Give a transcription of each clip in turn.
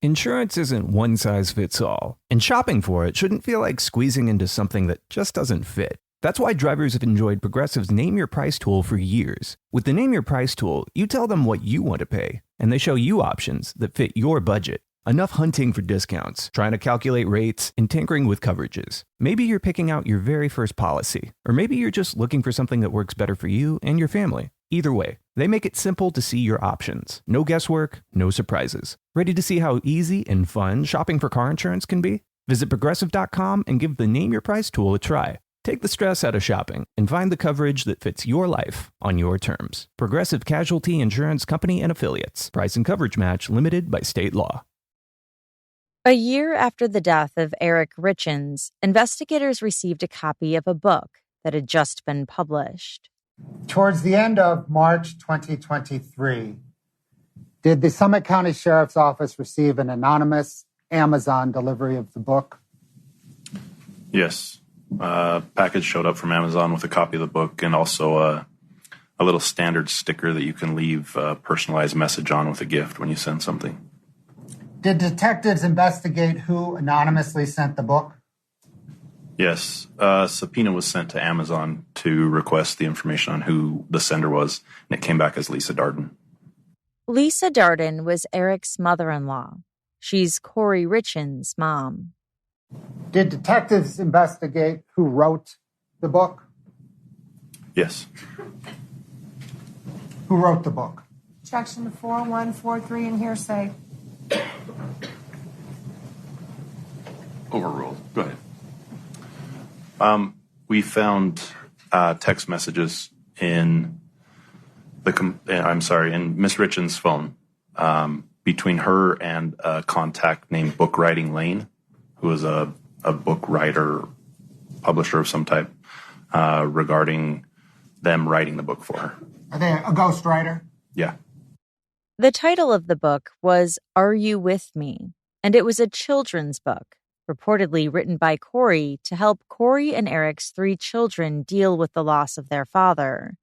Insurance isn't one size fits all, and shopping for it shouldn't feel like squeezing into something that just doesn't fit. That's why drivers have enjoyed Progressive's Name Your Price tool for years. With the Name Your Price tool, you tell them what you want to pay, and they show you options that fit your budget. Enough hunting for discounts, trying to calculate rates, and tinkering with coverages. Maybe you're picking out your very first policy, or maybe you're just looking for something that works better for you and your family. Either way, they make it simple to see your options. No guesswork, no surprises. Ready to see how easy and fun shopping for car insurance can be? Visit Progressive.com and give the Name Your Price tool a try. Take the stress out of shopping and find the coverage that fits your life on your terms. Progressive Casualty Insurance Company and Affiliates. Price and coverage match limited by state law. A year after the death of Kouri Richins, investigators received a copy of a book that had just been published. Towards the end of March 2023, did the Summit County Sheriff's Office receive an anonymous Amazon delivery of the book? Yes. Package showed up from Amazon with a copy of the book and also a little standard sticker that you can leave a personalized message on with a gift when you send something. Did detectives investigate who anonymously sent the book? Yes. A subpoena was sent to Amazon to request the information on who the sender was, and it came back as Lisa Darden. Lisa Darden was Eric's mother-in-law. She's Kouri Richins' mom. Did detectives investigate who wrote the book? Yes. Who wrote the book? Section 4143 and hearsay. Overruled. Go ahead. We found text messages in in Miss Richins' phone between her and a contact named Book Writing Lane, who is a book writer, publisher of some type, regarding them writing the book for her. Are they a ghostwriter? Yeah. The title of the book was Are You With Me? And it was a children's book, reportedly written by Kouri to help Kouri and Eric's 3 children deal with the loss of their father.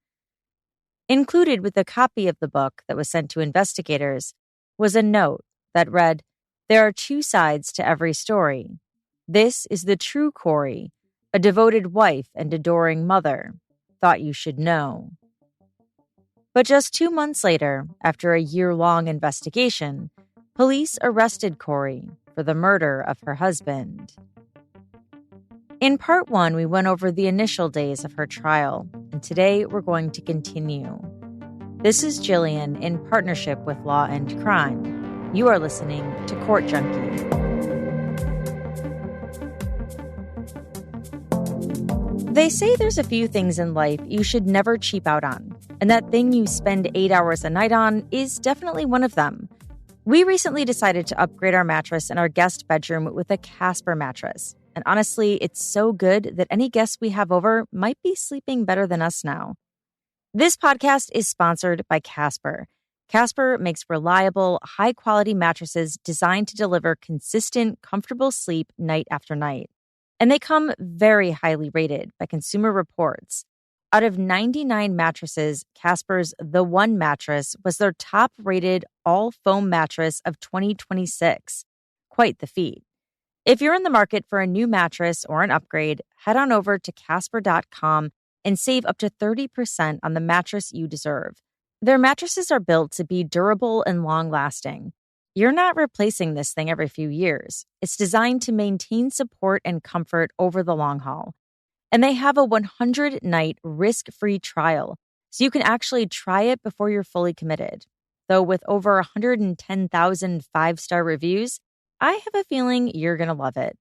Included with a copy of the book that was sent to investigators was a note that read, "There are 2 sides to every story. This is the true Kouri, a devoted wife and adoring mother. Thought you should know." But just 2 months later, after a year-long investigation, police arrested Kouri for the murder of her husband. In part 1, we went over the initial days of her trial, and today we're going to continue. This is Jillian in partnership with Law and Crime. You are listening to Court Junkie. They say there's a few things in life you should never cheap out on, and that thing you spend 8 hours a night on is definitely one of them. We recently decided to upgrade our mattress in our guest bedroom with a Casper mattress. And honestly, it's so good that any guests we have over might be sleeping better than us now. This podcast is sponsored by Casper. Casper makes reliable, high-quality mattresses designed to deliver consistent, comfortable sleep night after night. And they come very highly rated by Consumer Reports. Out of 99 mattresses, Casper's The One mattress was their top-rated all-foam mattress of 2026. Quite the feat. If you're in the market for a new mattress or an upgrade, head on over to Casper.com and save up to 30% on the mattress you deserve. Their mattresses are built to be durable and long-lasting. You're not replacing this thing every few years. It's designed to maintain support and comfort over the long haul. And they have a 100-night risk-free trial, so you can actually try it before you're fully committed. Though with over 110,000 five-star reviews, I have a feeling you're going to love it.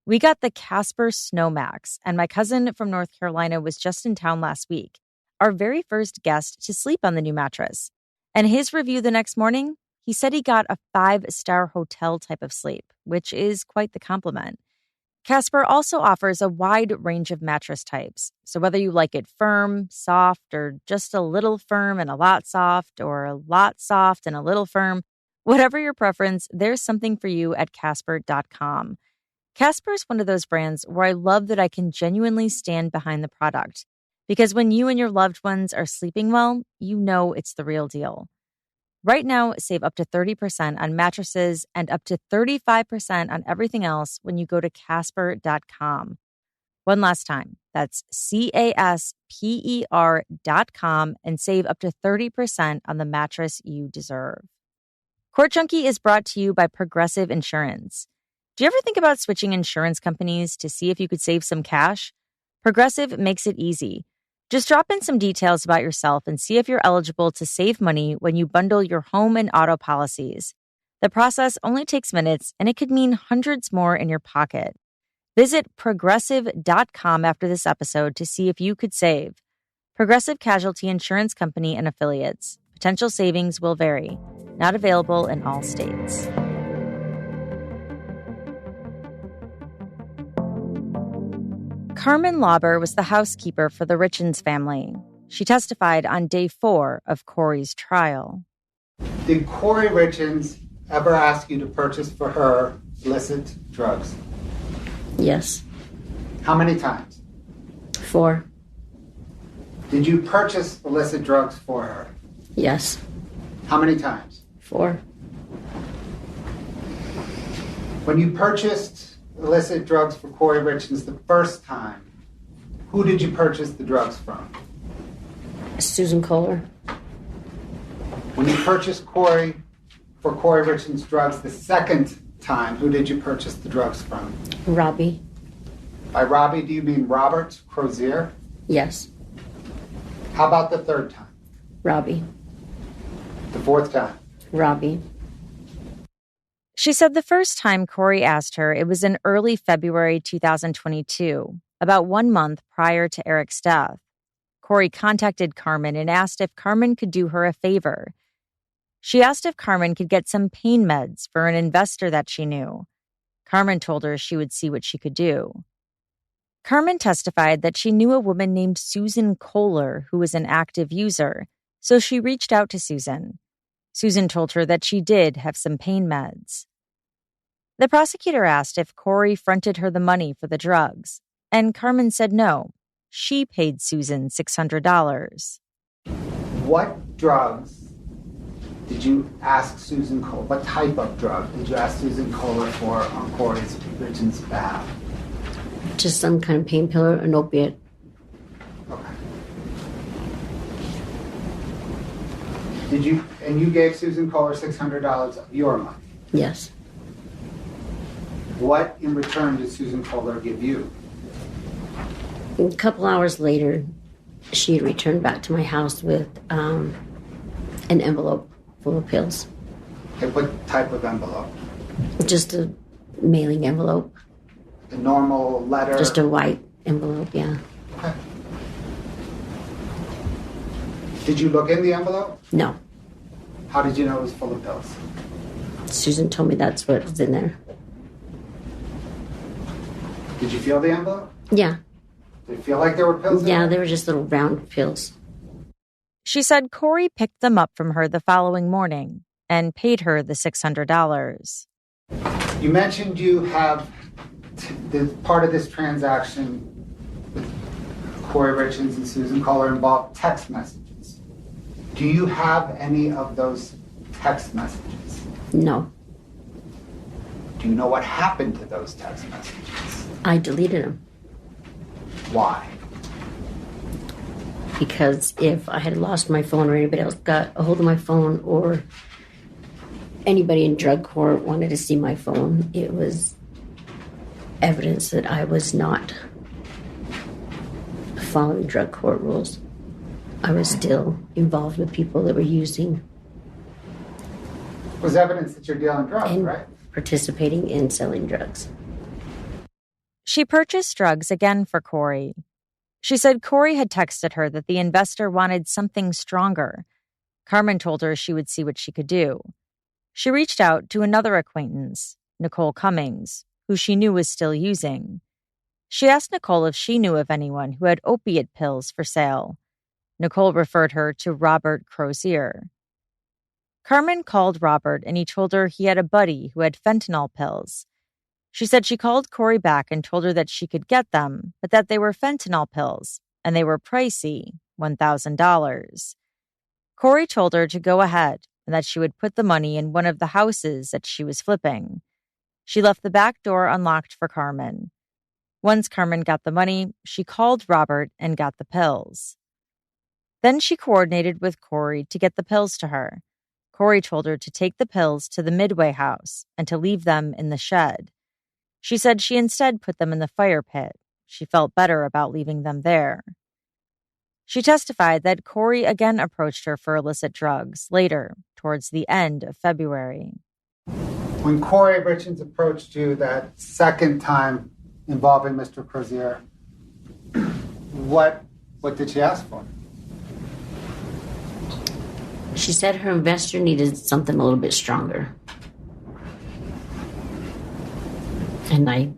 We got the Casper Snowmax, and my cousin from North Carolina was just in town last week, our very first guest to sleep on the new mattress. And his review the next morning, he said he got a 5-star hotel type of sleep, which is quite the compliment. Casper also offers a wide range of mattress types, so whether you like it firm, soft, or just a little firm and a lot soft, or a lot soft and a little firm, whatever your preference, there's something for you at Casper.com. Casper is one of those brands where I love that I can genuinely stand behind the product, because when you and your loved ones are sleeping well, you know it's the real deal. Right now, save up to 30% on mattresses and up to 35% on everything else when you go to Casper.com. One last time, that's CASPER.com and save up to 30% on the mattress you deserve. Court Junkie is brought to you by Progressive Insurance. Do you ever think about switching insurance companies to see if you could save some cash? Progressive makes it easy. Just drop in some details about yourself and see if you're eligible to save money when you bundle your home and auto policies. The process only takes minutes, and it could mean hundreds more in your pocket. Visit Progressive.com after this episode to see if you could save. Progressive Casualty Insurance Company and Affiliates. Potential savings will vary. Not available in all states. Carmen Lauber was the housekeeper for the Richins family. She testified on day 4 of Kouri's trial. Did Kouri Richins ever ask you to purchase for her illicit drugs? Yes. How many times? 4. Did you purchase illicit drugs for her? Yes. How many times? 4. When you purchased illicit drugs for Kouri Richins the first time, who did you purchase the drugs from? Susan Kohler. When you purchased Kouri for Kouri Richins drugs the second time, who did you purchase the drugs from? Robbie. By Robbie, do you mean Robert Crozier? Yes. How about the third time? Robbie. The fourth time? Robbie. She said the first time Kouri asked her, it was in early February 2022, about 1 month prior to Eric's death. Kouri contacted Carmen and asked if Carmen could do her a favor. She asked if Carmen could get some pain meds for an investor that she knew. Carmen told her she would see what she could do. Carmen testified that she knew a woman named Susan Kohler who was an active user, so she reached out to Susan. Susan told her that she did have some pain meds. The prosecutor asked if Kouri fronted her the money for the drugs, and Carmen said no. She paid Susan $600. What drugs did you ask Susan Kohler? What type of drug did you ask Susan Kohler for on Kouri Richins' behalf? Just some kind of pain pillar, an opiate. Okay. And you gave Susan Kohler $600 of your money? Yes. What in return did Susan Kohler give you? A couple hours later, she returned back to my house with an envelope full of pills. Okay, what type of envelope? Just a mailing envelope. A normal letter? Just a white envelope, yeah. Okay. Did you look in the envelope? No. How did you know it was full of pills? Susan told me that's what was in there. Did you feel the envelope? Yeah. Did it feel like there were pills in Yeah, it? they were just little round pills. She said Kouri picked them up from her the following morning and paid her the $600. You mentioned you have part of this transaction with Kouri Richins and Susan Kohler involved text messages. Do you have any of those text messages? No. Do you know what happened to those text messages? I deleted them. Why? Because if I had lost my phone or anybody else got a hold of my phone or anybody in drug court wanted to see my phone, it was evidence that I was not following drug court rules. I was still involved with people that were using. It was evidence that you're dealing drugs, and right? participating in selling drugs. She purchased drugs again for Kouri. She said Kouri had texted her that the investor wanted something stronger. Carmen told her she would see what she could do. She reached out to another acquaintance, Nicole Cummings, who she knew was still using. She asked Nicole if she knew of anyone who had opiate pills for sale. Nicole referred her to Robert Crozier. Carmen called Robert and he told her he had a buddy who had fentanyl pills. She said she called Kouri back and told her that she could get them, but that they were fentanyl pills, and they were pricey, $1,000. Kouri told her to go ahead, and that she would put the money in one of the houses that she was flipping. She left the back door unlocked for Carmen. Once Carmen got the money, she called Robert and got the pills. Then she coordinated with Kouri to get the pills to her. Kouri told her to take the pills to the Midway house and to leave them in the shed. She said she instead put them in the fire pit. She felt better about leaving them there. She testified that Kouri again approached her for illicit drugs later, towards the end of February. When Kouri Richins approached you that second time involving Mr. Crozier, what did she ask for? She said her investor needed something a little bit stronger. And I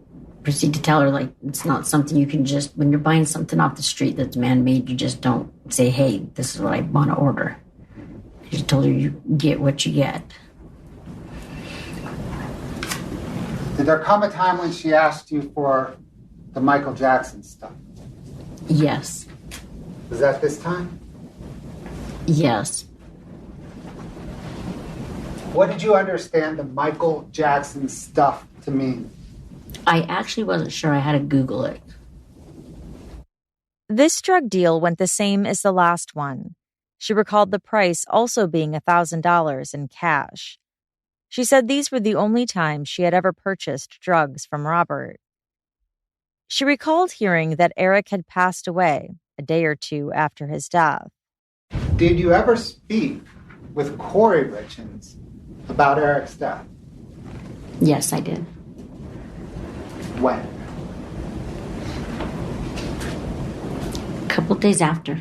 proceed to tell her, like, it's not something you can just, when you're buying something off the street that's man-made, you just don't say, hey, this is what I want to order. She told her you get what you get. Did there come a time when she asked you for the Michael Jackson stuff? Yes. Was that this time? Yes. What did you understand the Michael Jackson stuff to mean? I actually wasn't sure. I had to Google it. This drug deal went the same as the last one. She recalled the price also being $1,000 in cash. She said these were the only times she had ever purchased drugs from Robert. She recalled hearing that Eric had passed away a day or two after his death. Did you ever speak with Kouri Richins about Eric's death? Yes, I did. When? A couple days after.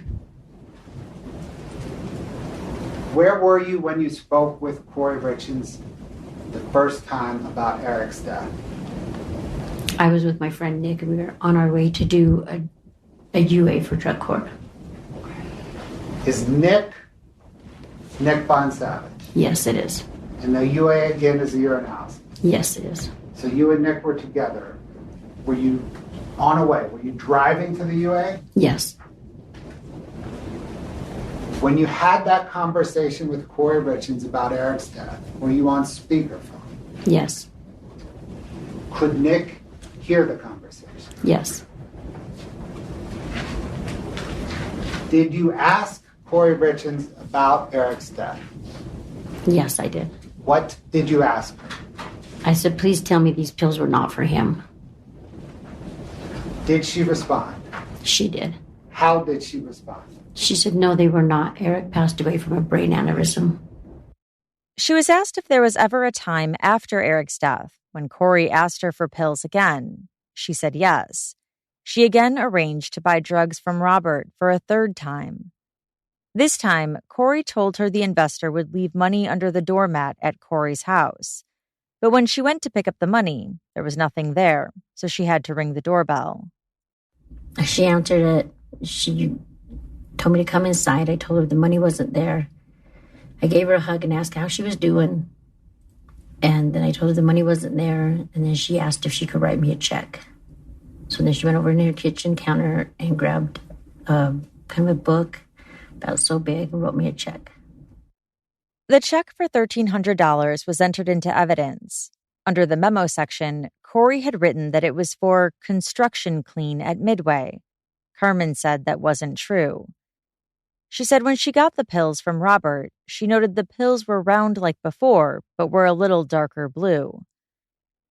Where were you when you spoke with Kouri Richins the first time about Eric's death? I was with my friend Nick, and we were on our way to do a UA for drug court. Is Nick Bond Savage? Yes, it is. And the UA again is a urinalysis? Yes, it is. So you and Nick were together. Were you on a way? Were you driving to the UA? Yes. When you had that conversation with Kouri Richins about Eric's death, were you on speakerphone? Yes. Could Nick hear the conversation? Yes. Did you ask Kouri Richins about Eric's death? Yes, I did. What did you ask her? I said, please tell me these pills were not for him. Did she respond? She did. How did she respond? She said, no, they were not. Eric passed away from a brain aneurysm. She was asked if there was ever a time after Eric's death when Kouri asked her for pills again. She said yes. She again arranged to buy drugs from Robert for a third time. This time, Kouri told her the investor would leave money under the doormat at Kouri's house. But when she went to pick up the money, there was nothing there, so she had to ring the doorbell. She answered it. She told me to come inside. I told her the money wasn't there. I gave her a hug and asked how she was doing. And then I told her the money wasn't there. And then she asked if she could write me a check. So then she went over to her kitchen counter and grabbed kind of a book about so big and wrote me a check. The check for $1,300 was entered into evidence. Under the memo section, Kouri had written that it was for construction clean at Midway. Carmen said that wasn't true. She said when she got the pills from Robert, she noted the pills were round like before, but were a little darker blue.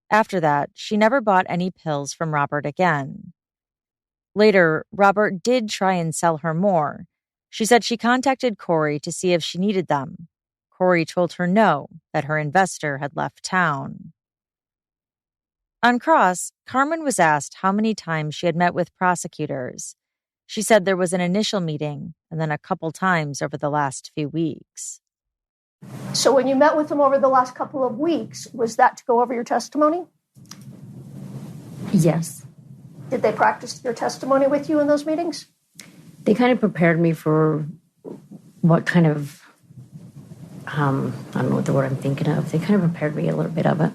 After that, she never bought any pills from Robert again. Later, Robert did try and sell her more. She said she contacted Kouri to see if she needed them. Kouri told her no, that her investor had left town. On cross, Carmen was asked how many times she had met with prosecutors. She said there was an initial meeting and then a couple times over the last few weeks. So when you met with them over the last couple of weeks, was that to go over your testimony? Yes. Did they practice your testimony with you in those meetings? They kind of prepared me for what kind of, I don't know what the word I'm thinking of. They kind of prepared me a little bit of it.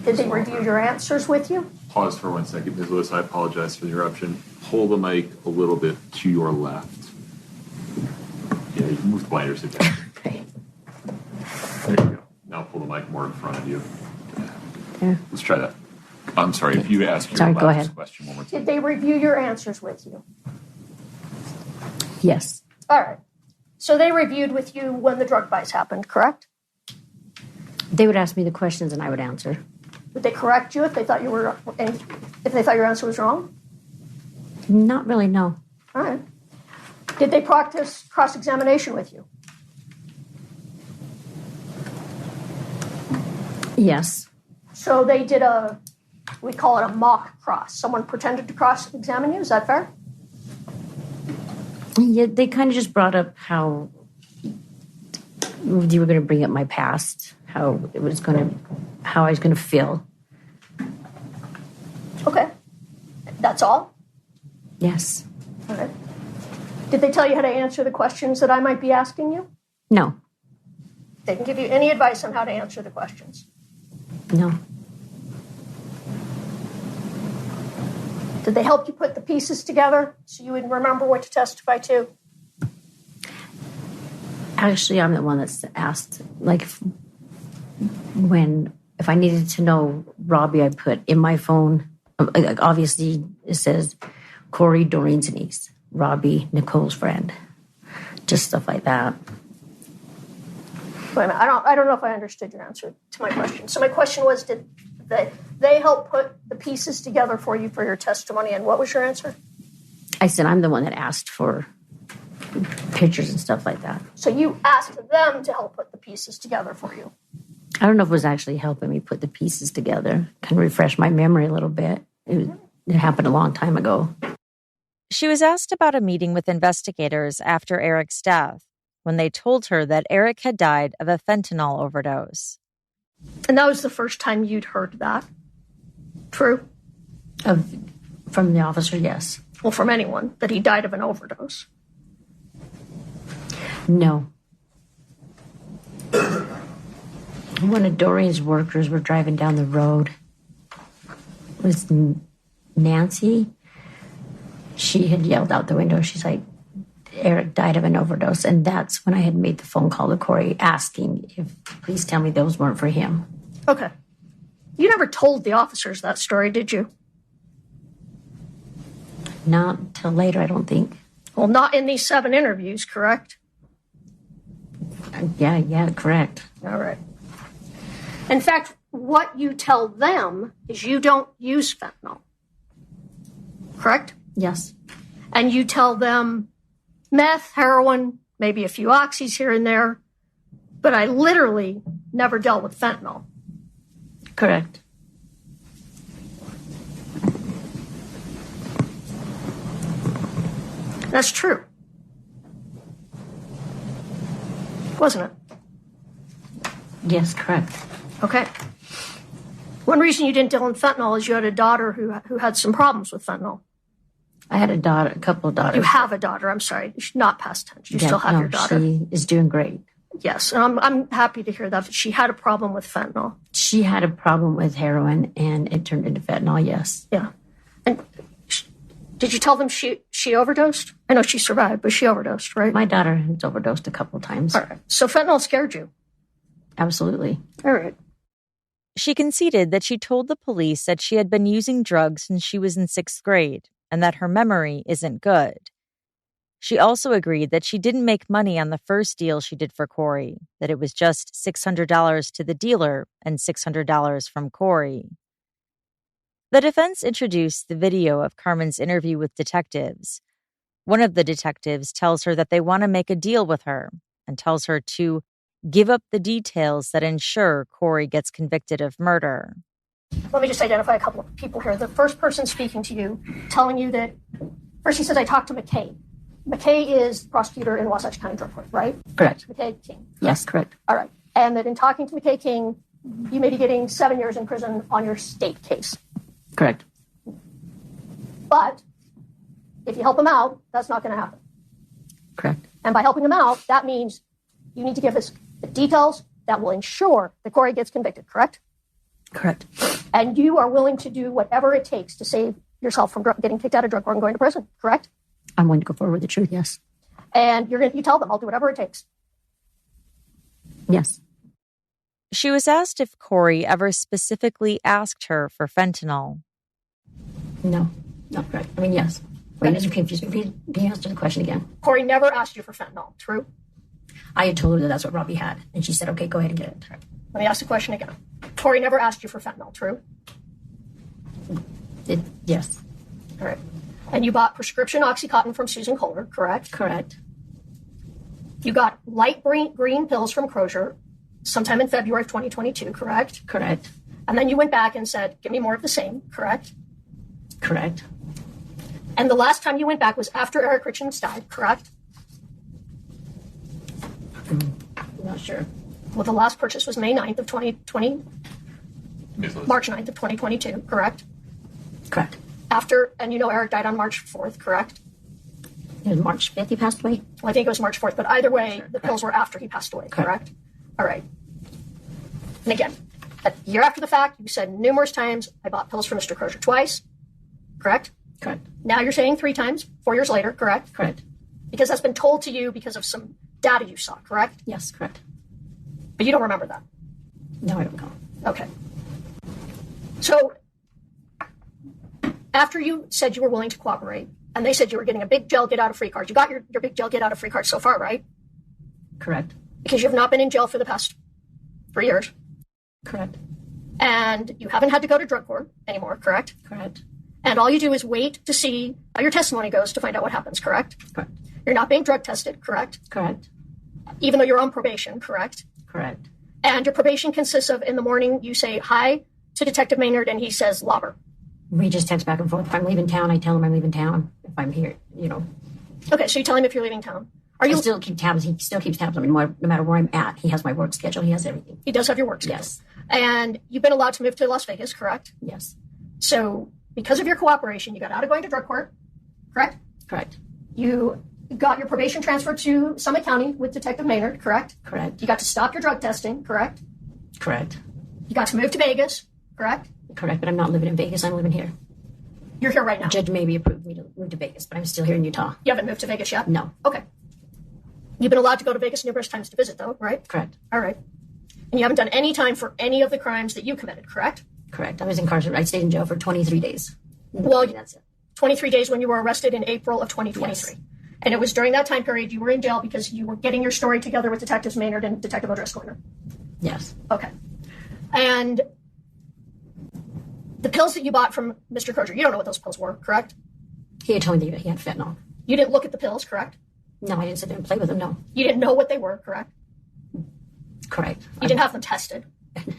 Did they review your answers with you? Pause for 1 second, Ms. Lewis. I apologize for the interruption. Pull the mic a little bit to your left. Yeah, you can move quieter, sit down. Okay. There you go. Now pull the mic more in front of you. Yeah. Let's try that. I'm sorry, if you ask your Sorry, go last ahead. question one more time. Did they review your answers with you? Yes. All right. So they reviewed with you when the drug buys happened, correct? They would ask me the questions and I would answer. Would they correct you if they thought your answer was wrong? Not really, no. All right. Did they practice cross-examination with you? Yes. So they did we call it a mock cross. Someone pretended to cross-examine you. Is that fair? Yeah, they kind of just brought up how you were going to bring up my past, how I was going to feel. Okay. That's all? Yes. All right. Did they tell you how to answer the questions that I might be asking you? No. They didn't give you any advice on how to answer the questions. No. Did they help you put the pieces together so you would remember what to testify to? Actually, I'm the one that's asked, like, if I needed to know Robbie, I put in my phone, like, obviously it says Kouri, Doreen's niece, Robbie, Nicole's friend, just stuff like that. Wait a minute, I don't know if I understood your answer to my question. So my question was, did they help put the pieces together for you for your testimony, and what was your answer? I said I'm the one that asked for pictures and stuff like that. So you asked them to help put the pieces together for you? I don't know if it was actually helping me put the pieces together. Can refresh my memory a little bit. It happened a long time ago. She was asked about a meeting with investigators after Eric's death, when they told her that Eric had died of a fentanyl overdose. And that was the first time you'd heard that? True? From the officer, yes. Well, from anyone, that he died of an overdose. No. One of Doreen's workers were driving down the road. It was Nancy. She had yelled out the window. She's like, Eric died of an overdose. And that's when I had made the phone call to Kouri asking if, please tell me those weren't for him. Okay. You never told the officers that story, did you? Not till later, I don't think. Well, not in these 7 interviews, correct? Yeah, correct. All right. In fact, what you tell them is you don't use fentanyl. Correct? Yes. And you tell them meth, heroin, maybe a few oxys here and there, but I literally never dealt with fentanyl. Correct. That's true. Wasn't it? Yes, correct. Okay. One reason you didn't deal in fentanyl is you had a daughter who had some problems with fentanyl. I had a couple of daughters. You have a daughter. I'm sorry. Not past tense. You still have your daughter. She is doing great. Yes, and I'm happy to hear that. She had a problem with fentanyl. She had a problem with heroin, and it turned into fentanyl, yes. Yeah. And did you tell them she overdosed? I know she survived, but she overdosed, right? My daughter has overdosed a couple of times. All right. So fentanyl scared you? Absolutely. All right. She conceded that she told the police that she had been using drugs since she was in 6th grade and that her memory isn't good. She also agreed that she didn't make money on the first deal she did for Kouri, that it was just $600 to the dealer and $600 from Kouri. The defense introduced the video of Carmen's interview with detectives. One of the detectives tells her that they want to make a deal with her and tells her to give up the details that ensure Kouri gets convicted of murder. Let me just identify a couple of people here. The first person speaking to you, telling you that, first he says, I talked to McKay. McKay is the prosecutor in Wasatch County Drug Court, right? Correct. McKay King. Yes, correct. All right. And that in talking to McKay King, you may be getting 7 years in prison on your state case. Correct. But if you help him out, that's not going to happen. Correct. And by helping him out, that means you need to give us the details that will ensure that Kouri gets convicted, correct? Correct. And you are willing to do whatever it takes to save yourself from getting kicked out of drug court and going to prison, correct? I'm willing to go forward with the truth, yes. And you tell them, I'll do whatever it takes. Yes. She was asked if Kouri ever specifically asked her for fentanyl. No, not correct. I mean, yes. Wait, you're confused. Can you answer the question again? Kouri never asked you for fentanyl, true? I had told her that that's what Robbie had, and she said, okay, go ahead and get it. Let me ask the question again. Kouri never asked you for fentanyl, true? Yes. All right. And you bought prescription Oxycontin from Susan Kohler, correct? Correct. You got light green pills from Crozier sometime in February of 2022, correct? Correct. And then you went back and said, give me more of the same, correct? Correct. And the last time you went back was after Eric Richins died, correct? I'm not sure. Well, the last purchase was May 9th of 2020, March 9th of 2022, correct? Correct. After, and you know Eric died on March 4th, correct? It was March 5th he passed away? Well, I think it was March 4th, but either way, Sure, the pills were after he passed away, Correct. correct? All right. And again, a year after the fact, you said numerous times, I bought pills for Mr. Crozier twice, correct? Correct. Now you're saying 3 times, 4 years later, correct? Correct. Because that's been told to you because of some data you saw, correct? Yes, correct. But you don't remember that. No, I don't know. Okay. So after you said you were willing to cooperate, and they said you were getting a big jail get out of free card, you got your big jail get out of free card so far, right? Correct. Because you have not been in jail for the past 3 years. Correct. And you haven't had to go to drug court anymore, correct? Correct. And all you do is wait to see how your testimony goes to find out what happens, correct? Correct. You're not being drug tested, correct? Correct. Even though you're on probation, correct? Correct. And your probation consists of, in the morning, you say hi to Detective Maynard, and he says, lobber. We just text back and forth. If I'm leaving town, I tell him I'm leaving town. If I'm here, you know. Okay, so you tell him if you're leaving town. Are you? I still keep tabs. He still keeps tabs on me no matter where I'm at. He has my work schedule. He has everything. He does have your work schedule. Yes. And you've been allowed to move to Las Vegas, correct? Yes. So because of your cooperation, you got out of going to drug court, correct? Correct. You got your probation transferred to Summit County with Detective Maynard, correct? Correct. You got to stop your drug testing, correct? Correct. You got to move to Vegas, correct? Correct. But I'm not living in Vegas. I'm living here. You're here right now. Judge maybe approved me to move to Vegas, but I'm still here in Utah. You haven't moved to Vegas yet? No. Okay. You've been allowed to go to Vegas numerous times to visit, though, right? Correct. All right. And you haven't done any time for any of the crimes that you committed, correct? Correct. I was incarcerated. I stayed in jail for 23 days. Well, That's it. 23 days when you were arrested in April of 2023. Yes. And it was during that time period you were in jail because you were getting your story together with Detectives Maynard and Detective O'Driscoll. Yes. Okay. And the pills that you bought from Mr. Crozier, you don't know what those pills were, correct? He had told me that he had fentanyl. You didn't look at the pills, correct? No, I didn't sit there and play with them. No. You didn't know what they were, correct? Correct. You didn't have them tested.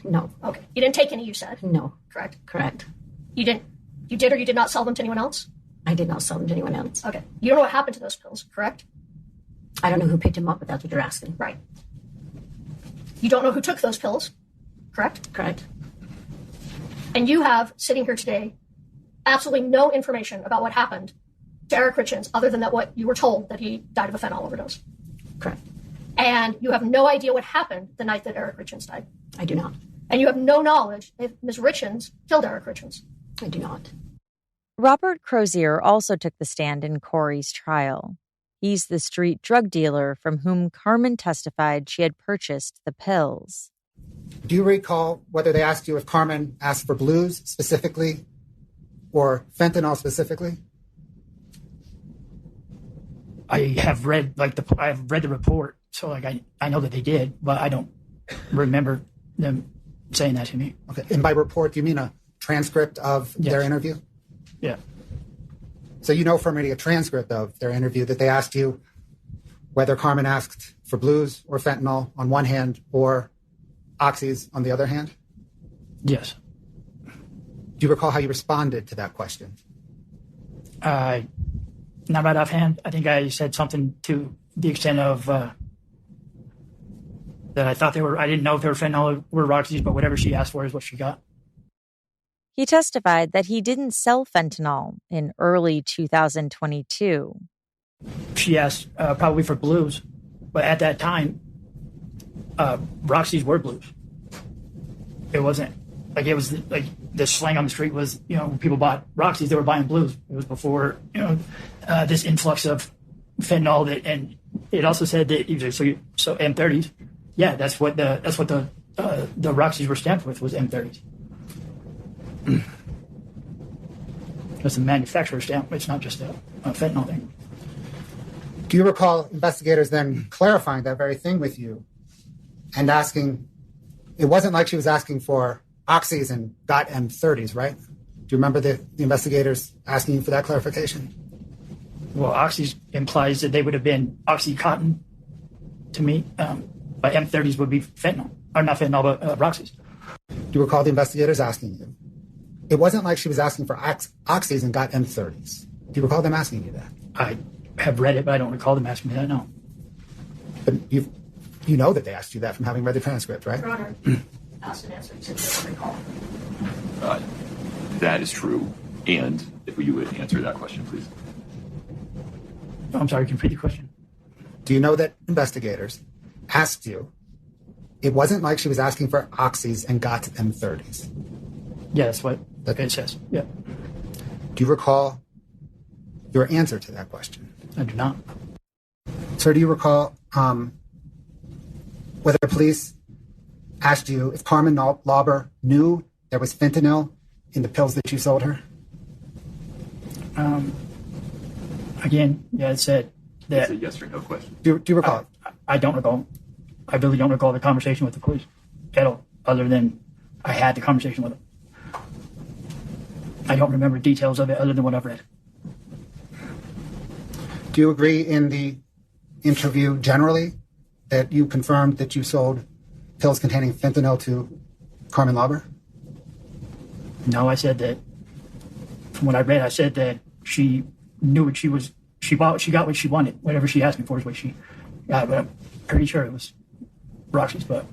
No. Okay. You didn't take any, you said, No. correct? Correct. You did or you did not sell them to anyone else? I did not sell them to anyone else. Okay. You don't know what happened to those pills, correct? I don't know who picked them up, but that's what you're asking. Right. You don't know who took those pills, correct? Correct. And you have, sitting here today, absolutely no information about what happened to Eric Richins other than that what you were told that he died of a fentanyl overdose. Correct. And you have no idea what happened the night that Eric Richins died. I do not. And you have no knowledge if Ms. Richins killed Eric Richins. I do not. Robert Crozier also took the stand in Kouri's trial. He's the street drug dealer from whom Carmen testified she had purchased the pills. Do you recall whether they asked you if Carmen asked for blues specifically or fentanyl specifically? I have read the report, so I know that they did, but I don't remember them saying that to me. Okay. And by report, do you mean a transcript of Yes. their interview? Yeah. So you know from reading a transcript of their interview that they asked you whether Carmen asked for blues or fentanyl on one hand or oxys on the other hand? Yes. Do you recall how you responded to that question? Not right offhand. I think I said something to the extent of that I thought they were. I didn't know if they were fentanyl or Roxy's, but whatever she asked for is what she got. He testified that he didn't sell fentanyl in early 2022. She asked probably for blues, but at that time, Roxy's were blues. It wasn't like it was like the slang on the street was, when people bought Roxy's, they were buying blues. It was before, this influx of fentanyl and it also said that so M30s. Yeah, that's what the the Roxy's were stamped with was M30s. That's the manufacturer stamp. It's not just a fentanyl thing. Do you recall investigators then clarifying that very thing with you and asking, it wasn't like she was asking for oxys and got M30s, right? Do you remember the investigators asking you for that clarification? Well, oxys implies that they would have been Oxycontin to me, but M30s would be fentanyl. Or not fentanyl, but Roxy's. Do you recall the investigators asking you? It wasn't like she was asking for oxys and got M30s. Do you recall them asking you that? I have read it, but I don't recall them asking me that, no. But you know that they asked you that from having read the transcript, right? Your Honor, asked and answered, said you don't recall. That is true. And if you would answer that question, please. I'm sorry, can you repeat the question? Do you know that investigators asked you, it wasn't like she was asking for oxys and got M30s? Yeah, that's what it says. Yeah. Do you recall your answer to that question? I do not. Sir, do you recall whether police asked you if Carmen Lauber knew there was fentanyl in the pills that you sold her? Again, yeah, it said that. It's a yes or no question. Do you recall? I don't recall. I really don't recall the conversation with the police at all, other than I had the conversation with them. I don't remember details of it other than what I've read. Do you agree in the interview generally that you confirmed that you sold pills containing fentanyl to Carmen Lauber? No, I said that, from what I read, I said that she knew what she got what she wanted. Whatever she asked me for is what she got, but I'm pretty sure it was Roxy's, but.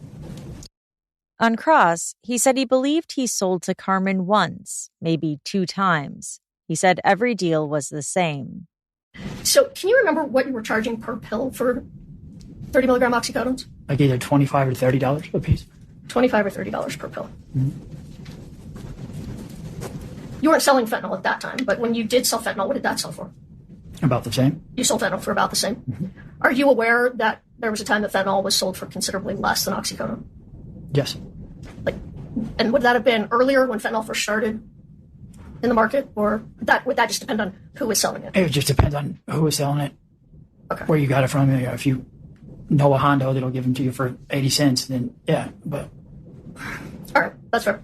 On cross, he said he believed he sold to Carmen once, maybe 2 times. He said every deal was the same. So can you remember what you were charging per pill for 30 milligram oxycodones? Like either $25 or $30 a piece. $25 or $30 per pill. Mm-hmm. You weren't selling fentanyl at that time, but when you did sell fentanyl, what did that sell for? About the same. You sold fentanyl for about the same? Mm-hmm. Are you aware that there was a time that fentanyl was sold for considerably less than oxycodone? Yes. And would that have been earlier when fentanyl first started in the market, or would that just depend on who was selling it? It just depends on who was selling it, okay, where you got it from. If you know a Hondo that'll give them to you for 80 cents, then yeah, but. All right, that's fair.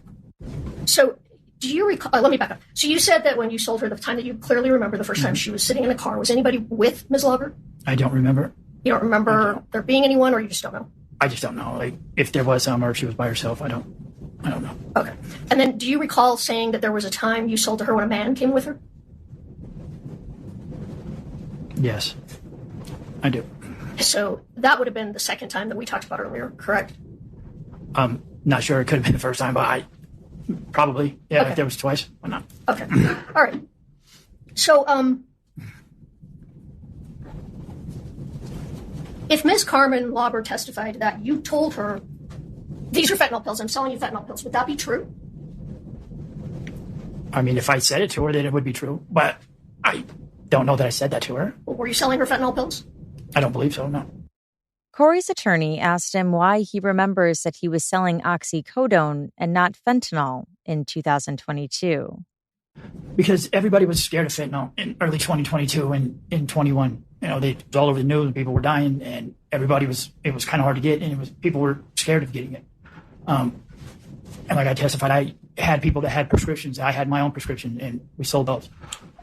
So do you recall, let me back up. So you said that when you sold her, the time that you clearly remember the first time she was sitting in a car, was anybody with Ms. Lauber? I don't remember. You don't remember there being anyone, or you just don't know? I just don't know. Like, if there was some, or if she was by herself, I don't know. Okay. And then do you recall saying that there was a time you sold to her when a man came with her? Yes, I do. So that would have been the second time that we talked about earlier, correct? Not sure. It could have been the first time, but probably. Yeah, okay. If there was twice, why not? Okay. All right. So, if Ms. Carmen Lauber testified that you told her, these are fentanyl pills, I'm selling you fentanyl pills, would that be true? I mean, if I said it to her, then it would be true. But I don't know that I said that to her. Well, were you selling her fentanyl pills? I don't believe so, no. Kouri's attorney asked him why he remembers that he was selling oxycodone and not fentanyl in 2022. Because everybody was scared of fentanyl in early 2022 and in 21. You know, it was all over the news and people were dying and it was kind of hard to get and people were scared of getting it. And like I testified, I had people that had prescriptions. I had my own prescription and we sold those.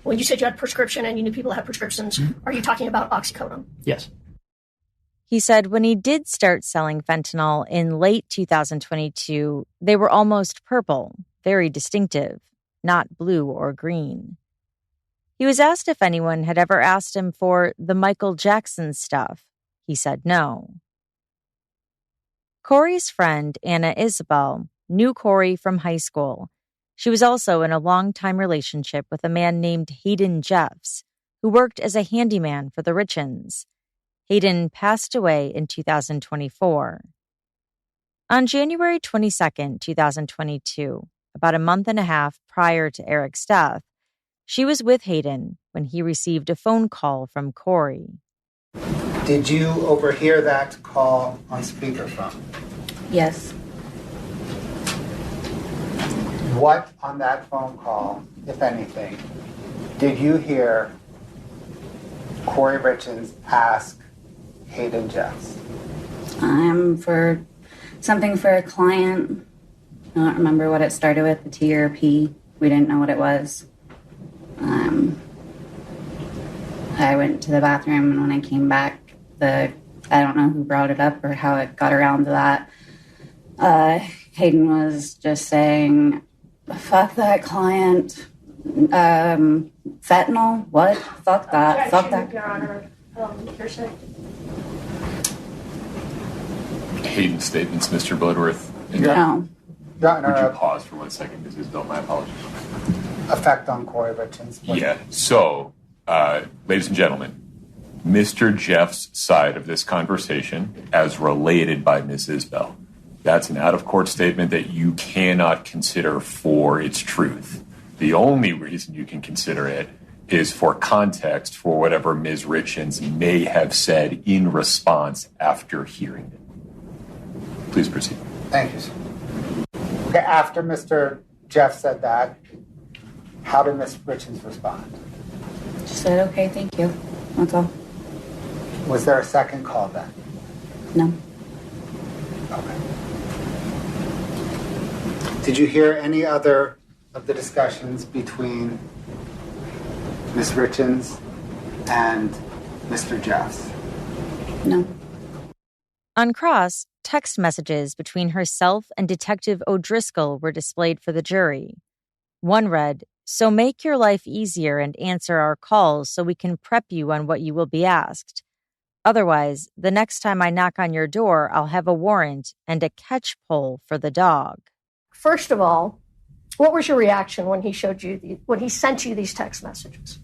When you said you had prescription and you knew people that had prescriptions, are you talking about oxycodone? Yes. He said when he did start selling fentanyl in late 2022, they were almost purple, very distinctive, not blue or green. He was asked if anyone had ever asked him for the Michael Jackson stuff. He said no. Kouri's friend, Anna Isabel, knew Kouri from high school. She was also in a long-time relationship with a man named Hayden Jeffs, who worked as a handyman for the Richins. Hayden passed away in 2024. On January 22, 2022, about a month and a half prior to Eric's death, she was with Hayden when he received a phone call from Kouri. Did you overhear that call on speakerphone? Yes. What on that phone call, if anything, did you hear Kouri Richins ask Hayden Jeffs? For something for a client. I don't remember what it started with, the T or P. We didn't know what it was. I went to the bathroom, and when I came back, I don't know who brought it up or how it got around to that. Hayden was just saying, fuck that client. Fentanyl? What? Fuck that. Fuck that. Your Honor, hearsay. Hayden's statements, Mr. Bloodworth. No. Would you pause for 1 second, Ms. Isbell? My apologies. Effect on Kouri Richins. Yeah. So, ladies and gentlemen, Mr. Jeff's side of this conversation, as related by Ms. Isbell, that's an out-of-court statement that you cannot consider for its truth. The only reason you can consider it is for context for whatever Ms. Richins may have said in response after hearing it. Please proceed. Thank you, sir. Okay, after Mr. Jeff said that, how did Ms. Richins respond? She said, okay, thank you. That's all. Was there a second call then? No. Okay. Did you hear any other of the discussions between Ms. Richins and Mr. Jeffs? No. On cross, text messages between herself and Detective O'Driscoll were displayed for the jury. One read, "So make your life easier and answer our calls so we can prep you on what you will be asked. Otherwise, the next time I knock on your door, I'll have a warrant and a catch pole for the dog." First of all, what was your reaction when he sent you these text messages?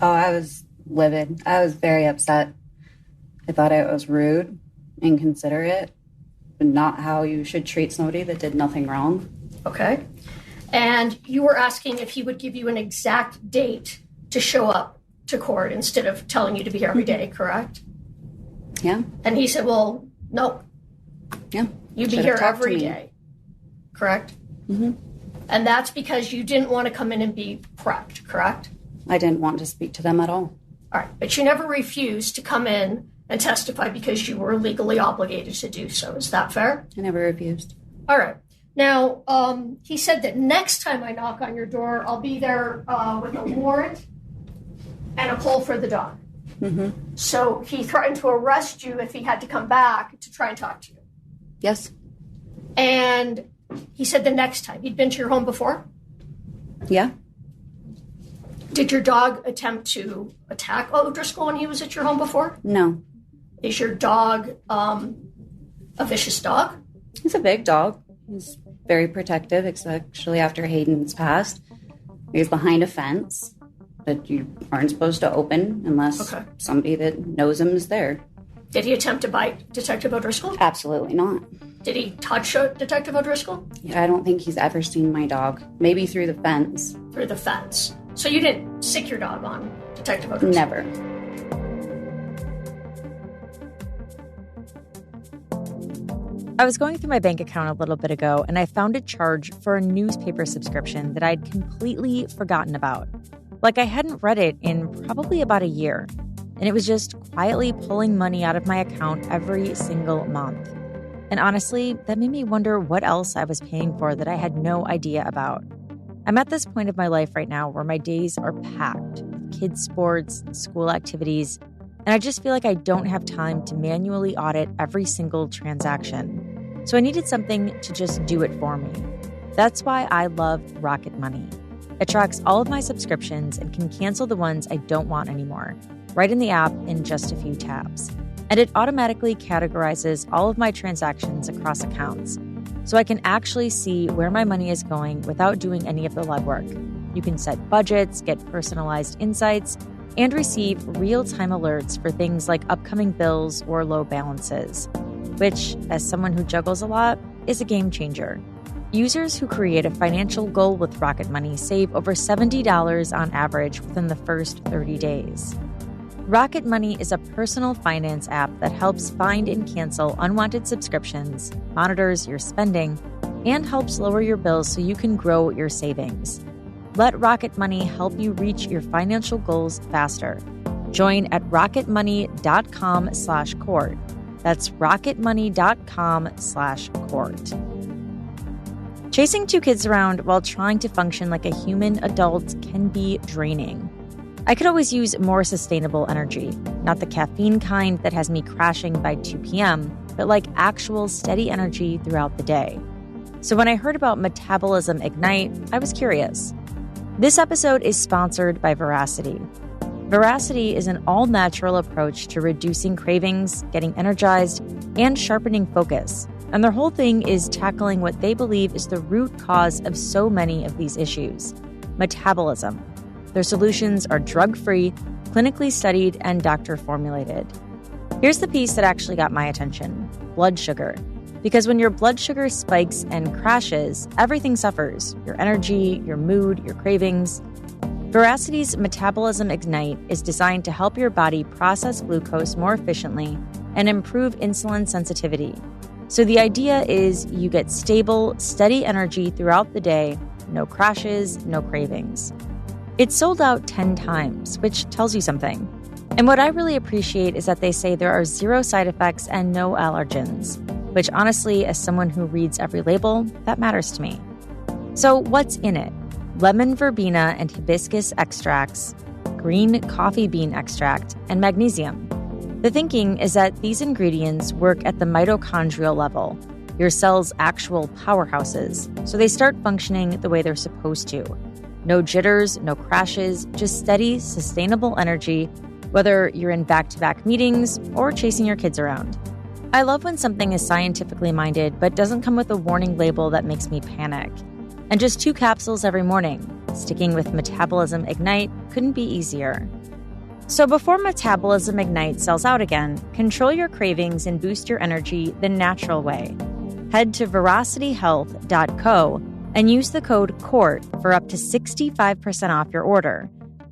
Oh, I was livid. I was very upset. I thought it was rude, inconsiderate, but not how you should treat somebody that did nothing wrong. Okay. And you were asking if he would give you an exact date to show up to court instead of telling you to be here every day, correct? Yeah. And he said, well, no. Yeah. You'd be here every day, correct? Mm-hmm. And that's because you didn't want to come in and be prepped, correct? I didn't want to speak to them at all. All right. But you never refused to come in and testify because you were legally obligated to do so. Is that fair? I never refused. All right. Now, he said that next time I knock on your door, I'll be there with a warrant and a pole for the dog. Mm-hmm. So he threatened to arrest you if he had to come back to try and talk to you. Yes. And he said the next time. He'd been to your home before? Yeah. Did your dog attempt to attack O'Driscoll when he was at your home before? No. Is your dog a vicious dog? He's a big dog. He's very protective, especially after Hayden's passed. He was behind a fence that you aren't supposed to open unless somebody that knows him is there. Did he attempt to bite Detective O'Driscoll? Absolutely not. Did he touch Detective O'Driscoll? I don't think he's ever seen my dog. Maybe through the fence. Through the fence. So you didn't sick your dog on Detective O'Driscoll? Never. I was going through my bank account a little bit ago, and I found a charge for a newspaper subscription that I'd completely forgotten about. Like I hadn't read it in probably about a year. And it was just quietly pulling money out of my account every single month. And honestly, that made me wonder what else I was paying for that I had no idea about. I'm at this point of my life right now where my days are packed with kids' sports and school activities, and I just feel like I don't have time to manually audit every single transaction. So I needed something to just do it for me. That's why I love Rocket Money. It tracks all of my subscriptions and can cancel the ones I don't want anymore, right in the app in just a few taps. And it automatically categorizes all of my transactions across accounts, so I can actually see where my money is going without doing any of the legwork. You can set budgets, get personalized insights, and receive real-time alerts for things like upcoming bills or low balances, which, as someone who juggles a lot, is a game changer. Users who create a financial goal with Rocket Money save over $70 on average within the first 30 days. Rocket Money is a personal finance app that helps find and cancel unwanted subscriptions, monitors your spending, and helps lower your bills so you can grow your savings. Let Rocket Money help you reach your financial goals faster. Join at rocketmoney.com/court. That's rocketmoney.com/court. Chasing two kids around while trying to function like a human adult can be draining. I could always use more sustainable energy, not the caffeine kind that has me crashing by 2 p.m., but like actual steady energy throughout the day. So when I heard about Metabolism Ignite, I was curious. This episode is sponsored by Veracity. Veracity is an all-natural approach to reducing cravings, getting energized, and sharpening focus. And their whole thing is tackling what they believe is the root cause of so many of these issues: metabolism. Their solutions are drug-free, clinically studied, and doctor-formulated. Here's the piece that actually got my attention: blood sugar. Because when your blood sugar spikes and crashes, everything suffers: your energy, your mood, your cravings. Veracity's Metabolism Ignite is designed to help your body process glucose more efficiently and improve insulin sensitivity. So the idea is you get stable, steady energy throughout the day, no crashes, no cravings. It's sold out 10 times, which tells you something. And what I really appreciate is that they say there are 0 side effects and no allergens, which honestly, as someone who reads every label, that matters to me. So what's in it? Lemon verbena and hibiscus extracts, green coffee bean extract, and magnesium. The thinking is that these ingredients work at the mitochondrial level, your cell's actual powerhouses, so they start functioning the way they're supposed to. No jitters, no crashes, just steady, sustainable energy, whether you're in back-to-back meetings or chasing your kids around. I love when something is scientifically minded but doesn't come with a warning label that makes me panic. And just 2 capsules every morning. Sticking with Metabolism Ignite couldn't be easier. So before Metabolism Ignite sells out again, control your cravings and boost your energy the natural way. Head to veracityhealth.co and use the code COURT for up to 65% off your order.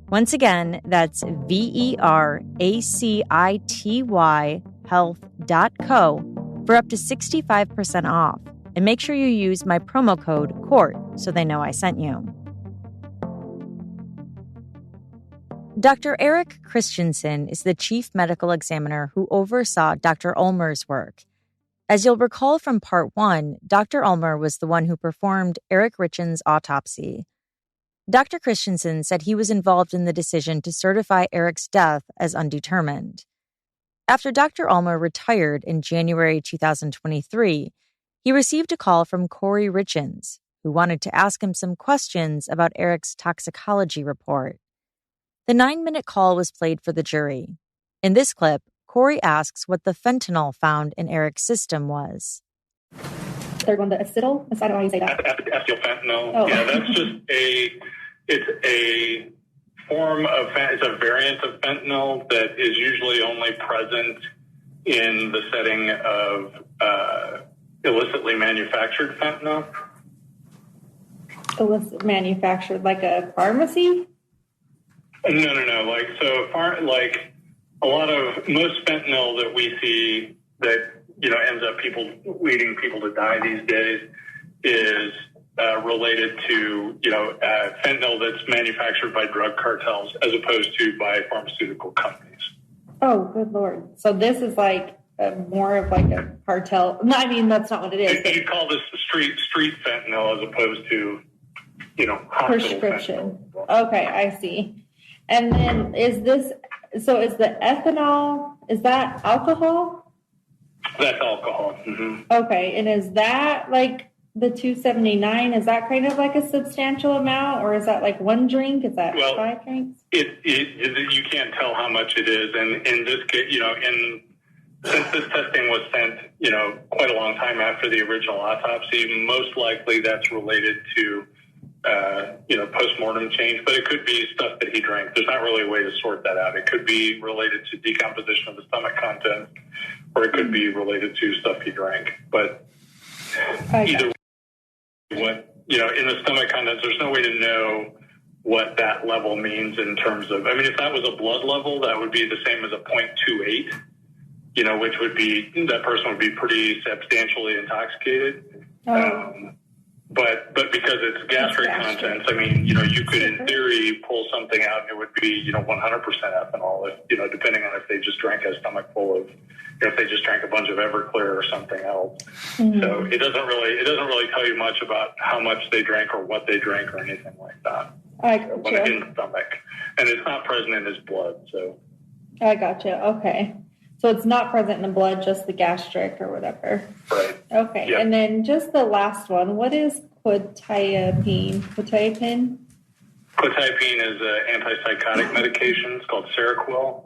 Once again, that's VERACITY health.co for up to 65% off. And make sure you use my promo code COURT so they know I sent you. Dr. Kouri Richins is the chief medical examiner who oversaw Dr. Ulmer's work. As you'll recall from part 1, Dr. Ulmer was the one who performed Kouri Richins' autopsy. Dr. Richins said he was involved in the decision to certify Eric's death as undetermined. After Dr. Ulmer retired in January 2023, he received a call from Kouri Richins, who wanted to ask him some questions about Eric's toxicology report. The 9-minute call was played for the jury. In this clip, Kouri asks what the fentanyl found in Eric's system was. Third one, the acetyl? I don't know how you say that. Acetylfentanyl. Oh. Yeah, that's just it's a form of, it's a variant of fentanyl that is usually only present in the setting of illicitly manufactured fentanyl. Illicit manufactured, like a pharmacy? No. Most fentanyl that we see that, ends up leading people to die these days is related to, fentanyl that's manufactured by drug cartels as opposed to by pharmaceutical companies. Oh, good Lord. So this is like more of like a cartel. No, I mean, that's not what it is. You call this street fentanyl as opposed to, prescription. Fentanyl. Okay, I see. And then is the ethanol, is that alcohol? That's alcohol. Mm-hmm. Okay, and is that like the 279? Is that kind of like a substantial amount, or is that like one drink? Is that 5 drinks? You can't tell how much it is, and in this case, since this testing was sent, quite a long time after the original autopsy, most likely that's related to, postmortem change, but it could be stuff that he drank. There's not really a way to sort that out. It could be related to decomposition of the stomach contents, or it could be related to stuff he drank. But either way, in the stomach contents, there's no way to know what that level means in terms of, if that was a blood level, that would be the same as a 0.28, which would be, that person would be pretty substantially intoxicated. But because it's gastric contents, I mean, you could in theory pull something out and it would be, 100% ethanol, if, depending on if they just drank a stomach full of, if they just drank a bunch of Everclear or something else. Mm-hmm. So it doesn't really tell you much about how much they drank or what they drank or anything like that. I gotcha. When it's in the stomach. And it's not present in his blood, so. I gotcha. Okay. So it's not present in the blood, just the gastric or whatever. Right. Okay. Yep. And then just the last one. What is quetiapine? Quetiapine? Quetiapine is an antipsychotic medication. It's called Seroquel.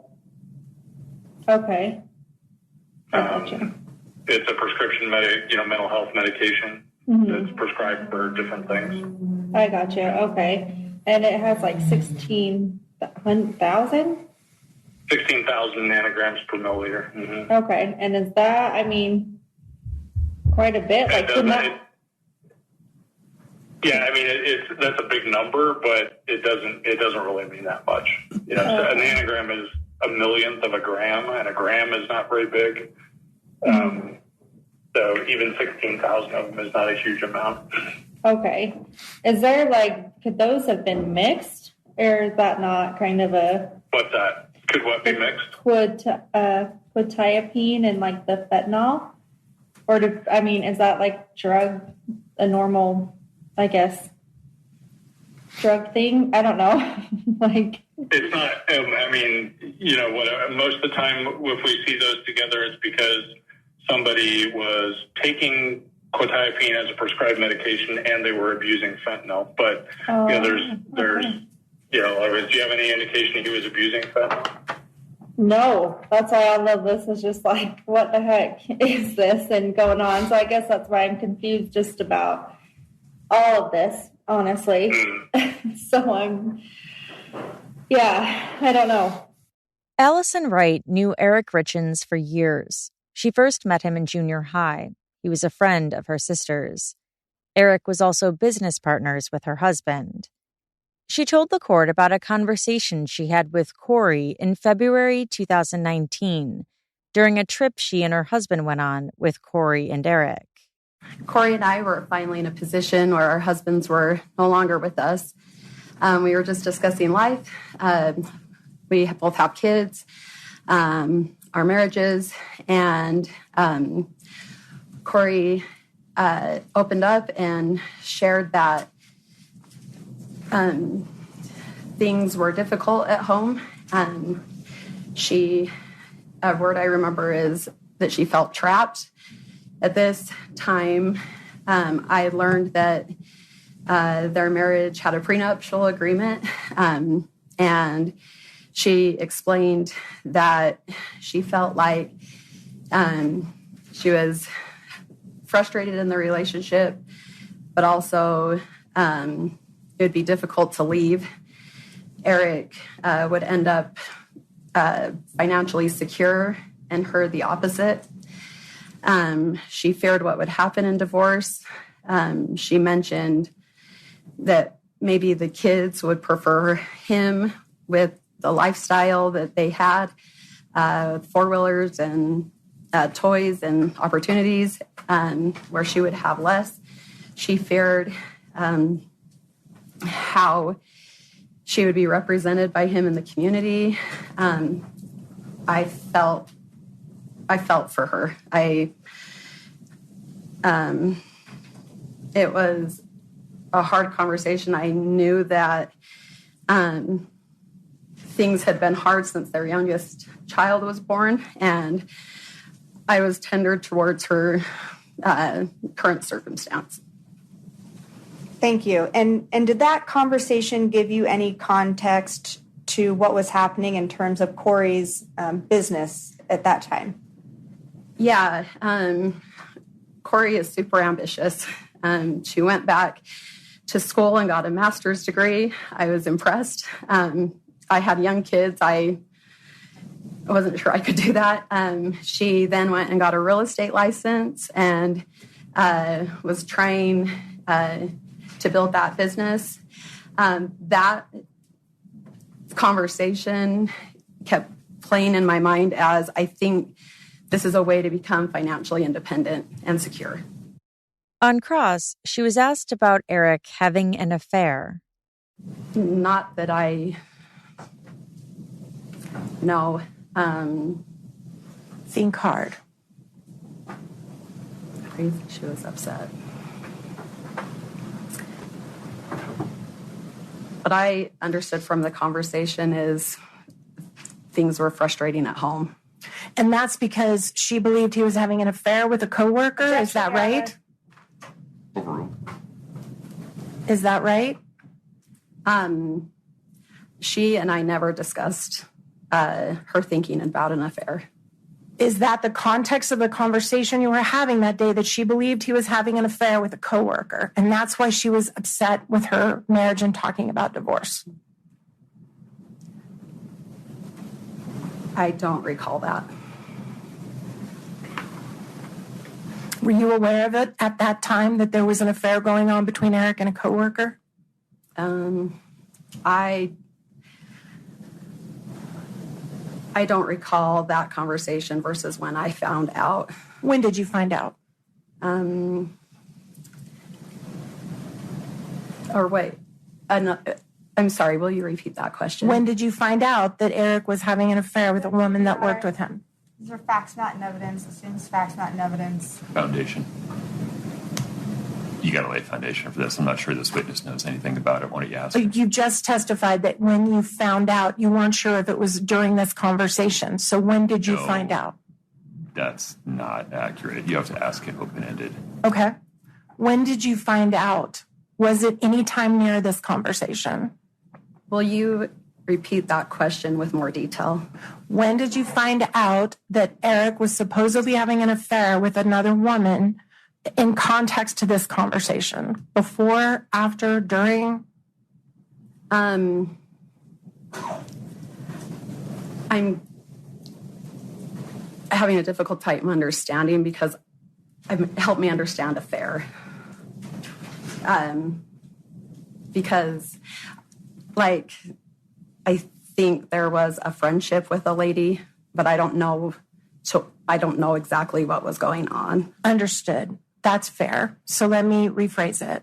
Okay. Gotcha. It's a prescription mental health medication that's prescribed for different things. I gotcha. Okay. And it has like 16,000? 16,000 nanograms per milliliter. Mm-hmm. Okay. And is that, quite a bit? Like, that's a big number, but it doesn't really mean that much. So a nanogram is a millionth of a gram, and a gram is not very big. So even 16,000 of them is not a huge amount. Okay. Is there could those have been mixed, or is that not kind of a... What's that? Could what be mixed? Quetiapine and the fentanyl? Or is that a normal, I guess, drug thing? I don't know. It's not, most of the time if we see those together, it's because somebody was taking quetiapine as a prescribed medication and they were abusing fentanyl. But, do you have any indication he was abusing fentanyl? No, that's why all of this is just what the heck is this and going on? So I guess that's why I'm confused just about all of this, honestly. So I don't know. Allison Wright knew Eric Richins for years. She first met him in junior high. He was a friend of her sister's. Eric was also business partners with her husband. She told the court about a conversation she had with Kouri in February 2019 during a trip she and her husband went on with Kouri and Eric. Kouri and I were finally in a position where our husbands were no longer with us. We were just discussing life. We both have kids, our marriages, and Kouri opened up and shared that things were difficult at home. A word I remember is that she felt trapped. At this time, I learned that their marriage had a prenuptial agreement, and she explained that she felt like she was frustrated in the relationship, but also it would be difficult to leave. Eric would end up financially secure, and her the opposite. She feared what would happen in divorce. She mentioned that maybe the kids would prefer him with the lifestyle that they had, four-wheelers and toys and opportunities, where she would have less. She feared how she would be represented by him in the community. I felt for her. It was a hard conversation. I knew that things had been hard since their youngest child was born, and I was tender towards her current circumstance. Thank you. And did that conversation give you any context to what was happening in terms of Kouri's business at that time? Yeah. Kouri is super ambitious. She went back to school and got a master's degree. I was impressed. I had young kids. I wasn't sure I could do that. She then went and got a real estate license and was trying to build that business. That conversation kept playing in my mind as I think this is a way to become financially independent and secure. On cross, she was asked about Eric having an affair. Not that I know. Think hard. Crazy. She was upset. What I understood from the conversation is things were frustrating at home. And that's because she believed he was having an affair with a coworker? Is that right? Overruled. Is that right? She and I never discussed her thinking about an affair. Is that the context of the conversation you were having that day, that she believed he was having an affair with a coworker, and that's why she was upset with her marriage and talking about divorce? I don't recall that. Were you aware of it at that time, that there was an affair going on between Eric and a coworker? I don't recall that conversation versus when I found out. When did you find out? I'm sorry, will you repeat that question? When did you find out that Eric was having an affair with a woman that worked with him? These are facts not in evidence. Assumes facts not in evidence. Foundation. You got to lay a foundation for this. I'm not sure this witness knows anything about it. Why don't you ask her? You just testified that when you found out, you weren't sure if it was during this conversation. So when did you find out? That's not accurate. You have to ask it open-ended. Okay. When did you find out? Was it any time near this conversation? Will you repeat that question with more detail? When did you find out that Eric was supposedly having an affair with another woman in context to this conversation? Before, after, during? I'm having a difficult time understanding because help me understand affair. Because, like, I think there was a friendship with a lady, but I don't know. So I don't know exactly what was going on. Understood. That's fair. So let me rephrase it.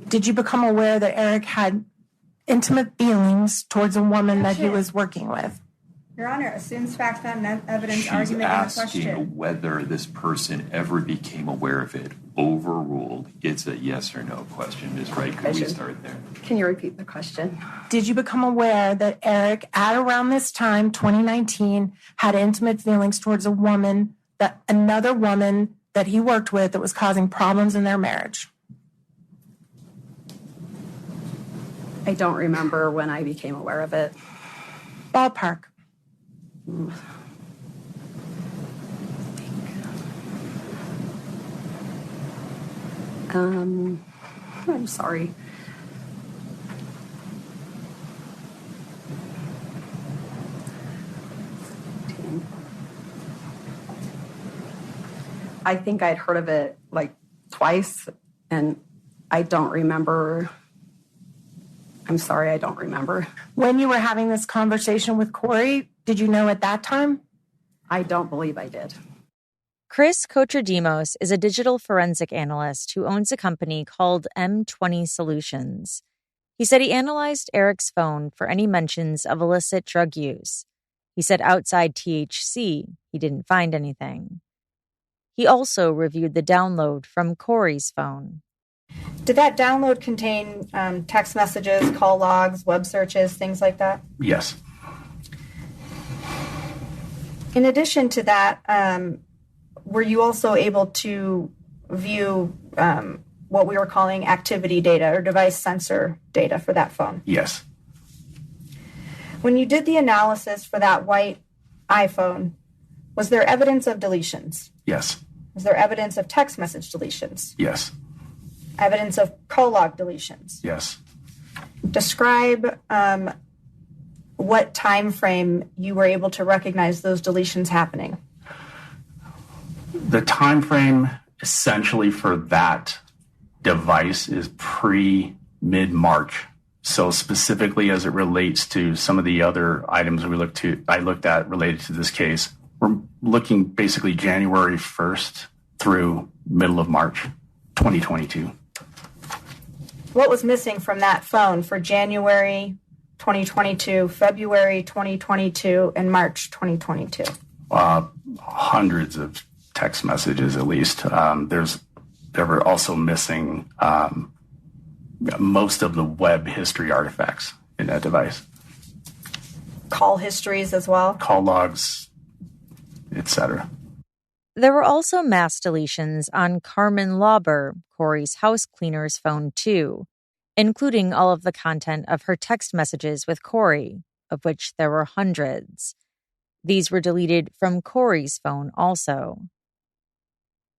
Did you become aware that Eric had intimate feelings towards a woman that he was working with? Your Honor, assumes facts not in evidence. She's argument in the asking question. whether this person ever became aware of it. Overruled. It's a yes or no question. Ms. Wright, could we start there? Can you repeat the question? Did you become aware that Eric, at around this time, 2019, had intimate feelings towards a woman, another woman that he worked with, that was causing problems in their marriage? I don't remember when I became aware of it. Ballpark. I'm sorry. I think I'd heard of it like twice, and I don't remember. I'm sorry, I don't remember. When you were having this conversation with Kouri, did you know at that time? I don't believe I did. Chris Kotradimos is a digital forensic analyst who owns a company called M20 Solutions. He said he analyzed Eric's phone for any mentions of illicit drug use. He said outside THC, he didn't find anything. He also reviewed the download from Kouri's phone. Did that download contain text messages, call logs, web searches, things like that? Yes. In addition to that, were you also able to view what we were calling activity data or device sensor data for that phone? Yes. When you did the analysis for that white iPhone, was there evidence of deletions? Yes. Was there evidence of text message deletions? Yes. Evidence of call log deletions? Yes. Describe what time frame you were able to recognize those deletions happening. The time frame essentially for that device is mid-March. So specifically as it relates to some of the other items I looked at related to this case, we're looking basically January 1st through middle of March 2022. What was missing from that phone for January 2022, February 2022, and March 2022? Hundreds of text messages, at least. There were also missing most of the web history artifacts in that device. Call histories as well? Call logs, etc. There were also mass deletions on Carmen Lauber, Kouri's house cleaner's phone too, including all of the content of her text messages with Kouri, of which there were hundreds. These were deleted from Kouri's phone also.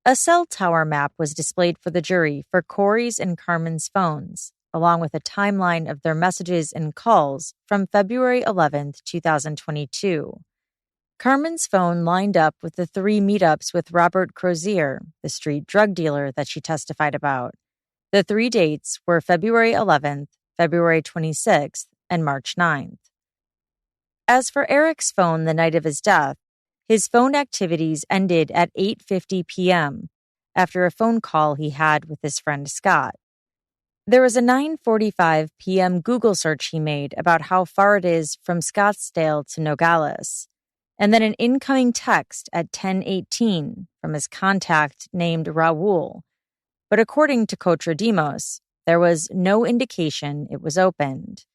A cell tower map was displayed for the jury for Kouri's and Carmen's phones, along with a timeline of their messages and calls from February 11th, 2022. Carmen's phone lined up with the 3 meetups with Robert Crozier, the street drug dealer that she testified about. The 3 dates were February 11th, February 26th, and March 9th. As for Eric's phone the night of his death, his phone activities ended at 8:50 p.m. after a phone call he had with his friend Scott. There was a 9:45 p.m. Google search he made about how far it is from Scottsdale to Nogales, and then an incoming text at 10:18 from his contact named Raul. But according to Cotra Demos, there was no indication it was opened.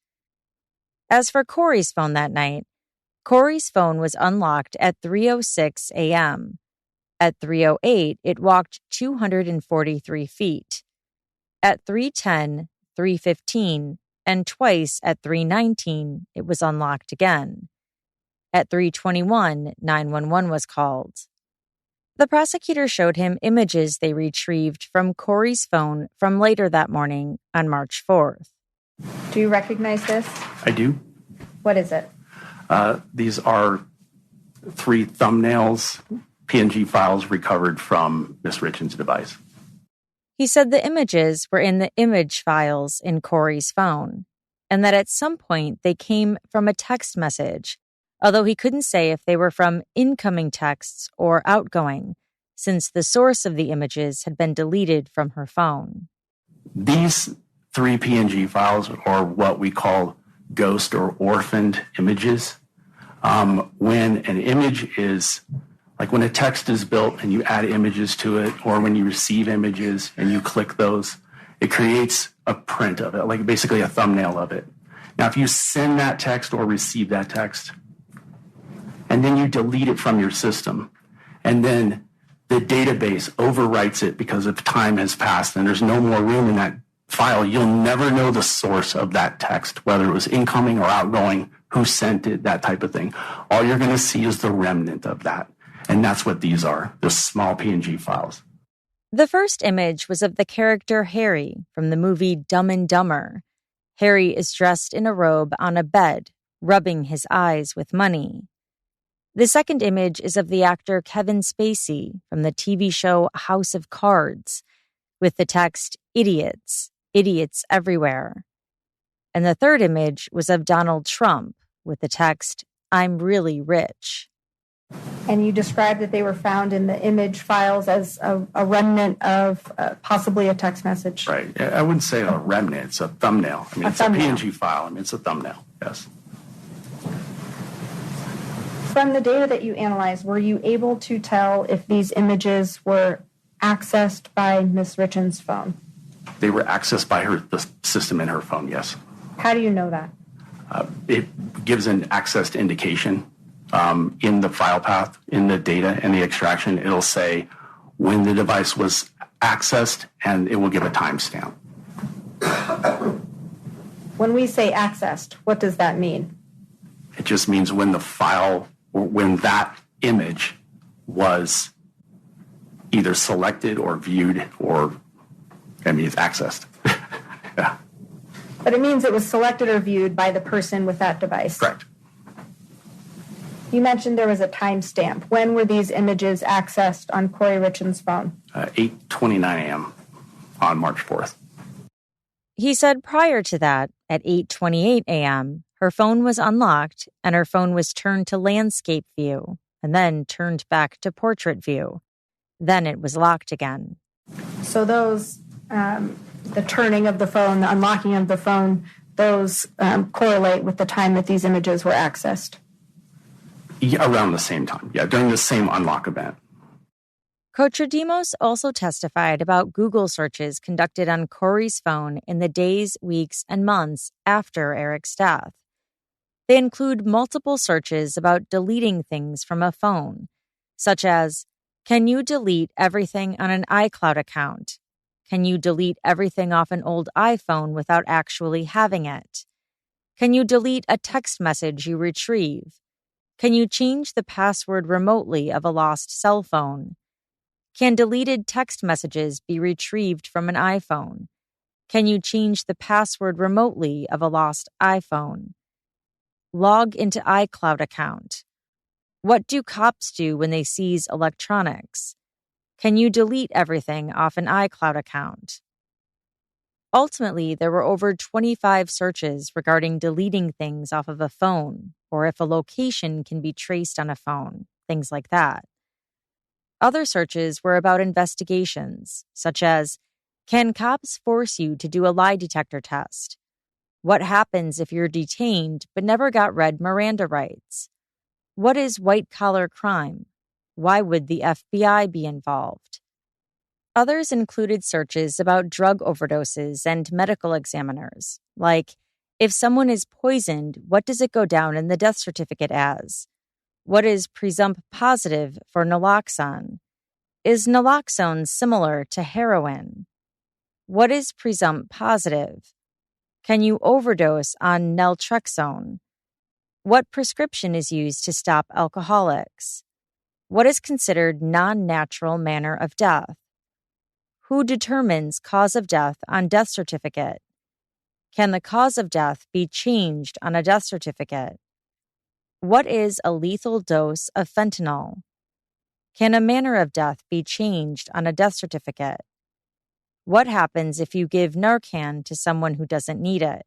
As for Kouri's phone that night, Kouri's phone was unlocked at 3:06 a.m. At 3:08, it walked 243 feet. At 3:10, 3:15, and twice at 3:19, it was unlocked again. At 3:21, 911 was called. The prosecutor showed him images they retrieved from Kouri's phone from later that morning on March 4th. Do you recognize this? I do. What is it? These are 3 thumbnails, PNG files recovered from Ms. Richins' device. He said the images were in the image files in Kouri's phone, and that at some point they came from a text message, although he couldn't say if they were from incoming texts or outgoing, since the source of the images had been deleted from her phone. These 3 PNG files are what we call ghost or orphaned images. When an image is, like when a text is built and you add images to it, or when you receive images and you click those, it creates a print of it, like basically a thumbnail of it. Now, if you send that text or receive that text, and then you delete it from your system, and then the database overwrites it because of time has passed and there's no more room in that file, you'll never know the source of that text, whether it was incoming or outgoing, who sent it, that type of thing. All you're going to see is the remnant of that. And that's what these are, the small PNG files. The first image was of the character Harry from the movie Dumb and Dumber. Harry is dressed in a robe on a bed, rubbing his eyes with money. The second image is of the actor Kevin Spacey from the TV show House of Cards, with the text, "Idiots, idiots everywhere." And the third image was of Donald Trump, with the text, "I'm really rich." And you described that they were found in the image files as a remnant of possibly a text message. Right. I wouldn't say a remnant. It's a thumbnail. I mean, it's a PNG file. I mean, it's a thumbnail. Yes. From the data that you analyzed, were you able to tell if these images were accessed by Ms. Richins' phone? They were accessed by the system in her phone, yes. How do you know that? It gives an accessed indication in the file path, in the data and the extraction. It'll say when the device was accessed, and it will give a timestamp. When we say accessed, what does that mean? It just means when the file, or when that image was either selected or viewed, or, I mean, it's accessed. Yeah. But it means it was selected or viewed by the person with that device. Correct. You mentioned there was a timestamp. When were these images accessed on Kouri Richins' phone? 8:29 a.m. on March 4th. He said prior to that, at 8:28 a.m., her phone was unlocked and her phone was turned to landscape view and then turned back to portrait view. Then it was locked again. So those, the turning of the phone, the unlocking of the phone, those correlate with the time that these images were accessed? Yeah, around the same time. Yeah, during the same unlock event. Kotradimos also testified about Google searches conducted on Kouri's phone in the days, weeks, and months after Eric's death. They include multiple searches about deleting things from a phone, such as, can you delete everything on an iCloud account? Can you delete everything off an old iPhone without actually having it? Can you delete a text message you retrieve? Can you change the password remotely of a lost cell phone? Can deleted text messages be retrieved from an iPhone? Can you change the password remotely of a lost iPhone? Log into iCloud account. What do cops do when they seize electronics? Can you delete everything off an iCloud account? Ultimately, there were over 25 searches regarding deleting things off of a phone, or if a location can be traced on a phone, things like that. Other searches were about investigations, such as, can cops force you to do a lie detector test? What happens if you're detained but never got read Miranda rights? What is white-collar crime? Why would the FBI be involved? Others included searches about drug overdoses and medical examiners, like, if someone is poisoned, what does it go down in the death certificate as? What is presump positive for naloxone? Is naloxone similar to heroin? What is presump positive? Can you overdose on naltrexone? What prescription is used to stop alcoholics? What is considered non-natural manner of death? Who determines cause of death on death certificate? Can the cause of death be changed on a death certificate? What is a lethal dose of fentanyl? Can a manner of death be changed on a death certificate? What happens if you give Narcan to someone who doesn't need it?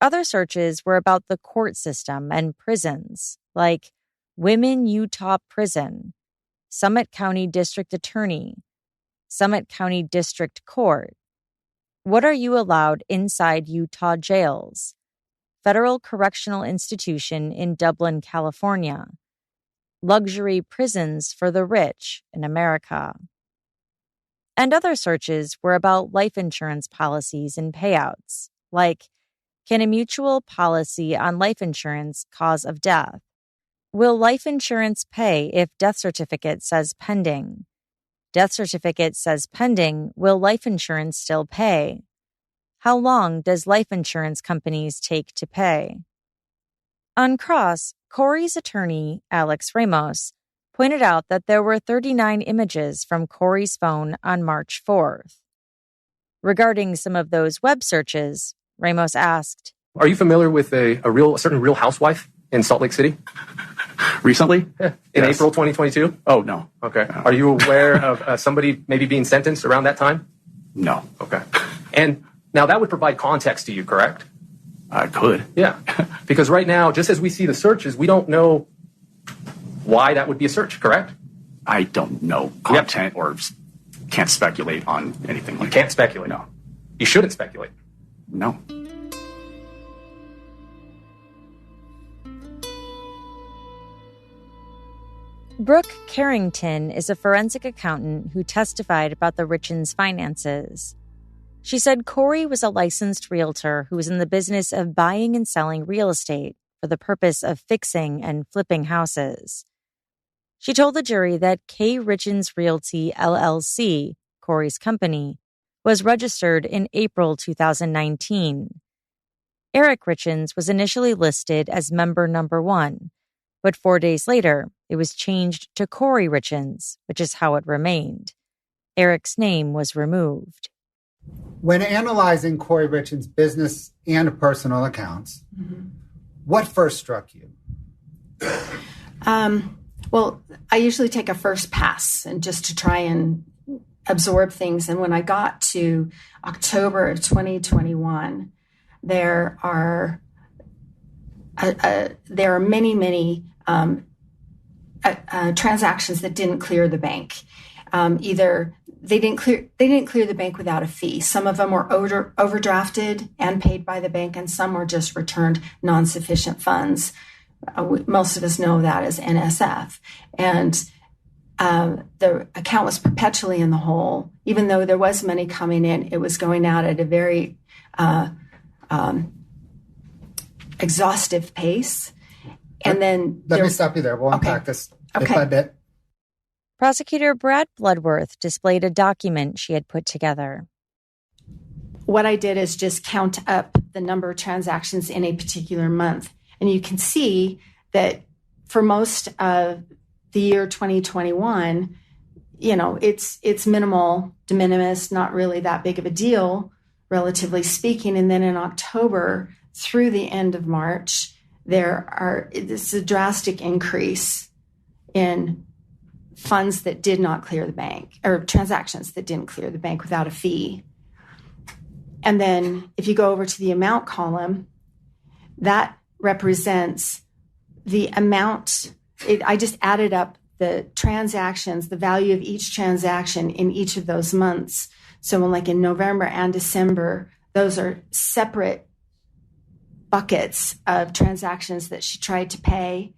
Other searches were about the court system and prisons, like Women Utah Prison, Summit County District Attorney, Summit County District Court. What are you allowed inside Utah jails? Federal Correctional Institution in Dublin, California. Luxury prisons for the rich in America. And other searches were about life insurance policies and payouts, like, can a mutual policy on life insurance cause of death? Will life insurance pay if death certificate says pending? Death certificate says pending, will life insurance still pay? How long does life insurance companies take to pay? On cross, Kouri's attorney, Alex Ramos, pointed out that there were 39 images from Kouri's phone on March 4th. Regarding some of those web searches, Ramos asked, are you familiar with a certain Real Housewife in Salt Lake City? Recently? Yeah. In yes. April 2022? Oh, no. Okay. Are you aware of somebody maybe being sentenced around that time? No. Okay. And now that would provide context to you, correct? I could. Yeah. Because right now, just as we see the searches, we don't know why that would be a search, correct? I don't know content or can't speculate on anything like that. You can't speculate? No. You shouldn't speculate? No. Brooke Carrington is a forensic accountant who testified about the Richins' finances. She said Kouri was a licensed realtor who was in the business of buying and selling real estate for the purpose of fixing and flipping houses. She told the jury that K. Richins Realty, LLC, Kouri's company, was registered in April 2019. Eric Richins was initially listed as member number 1, but 4 days later, it was changed to Kouri Richins, which is how it remained. Eric's name was removed. When analyzing Kouri Richins' business and personal accounts, what first struck you? Well, I usually take a first pass and just to try and absorb things. And when I got to October of 2021, there are many transactions that didn't clear the bank. Either they didn't clear the bank without a fee. Some of them were overdrafted and paid by the bank, and some were just returned non-sufficient funds. Most of us know that as NSF. And the account was perpetually in the hole. Even though there was money coming in, it was going out at a very exhaustive pace. And then let me stop you there. We'll unpack this bit by bit. Prosecutor Brad Bloodworth displayed a document she had put together. What I did is just count up the number of transactions in a particular month. And you can see that for most of the year 2021, it's minimal, de minimis, not really that big of a deal, relatively speaking. And then in October through the end of March, this is a drastic increase in funds that did not clear the bank, or transactions that didn't clear the bank without a fee. And then if you go over to the amount column, that represents the amount. I just added up the transactions, the value of each transaction in each of those months. So in November and December, those are separate buckets of transactions that she tried to pay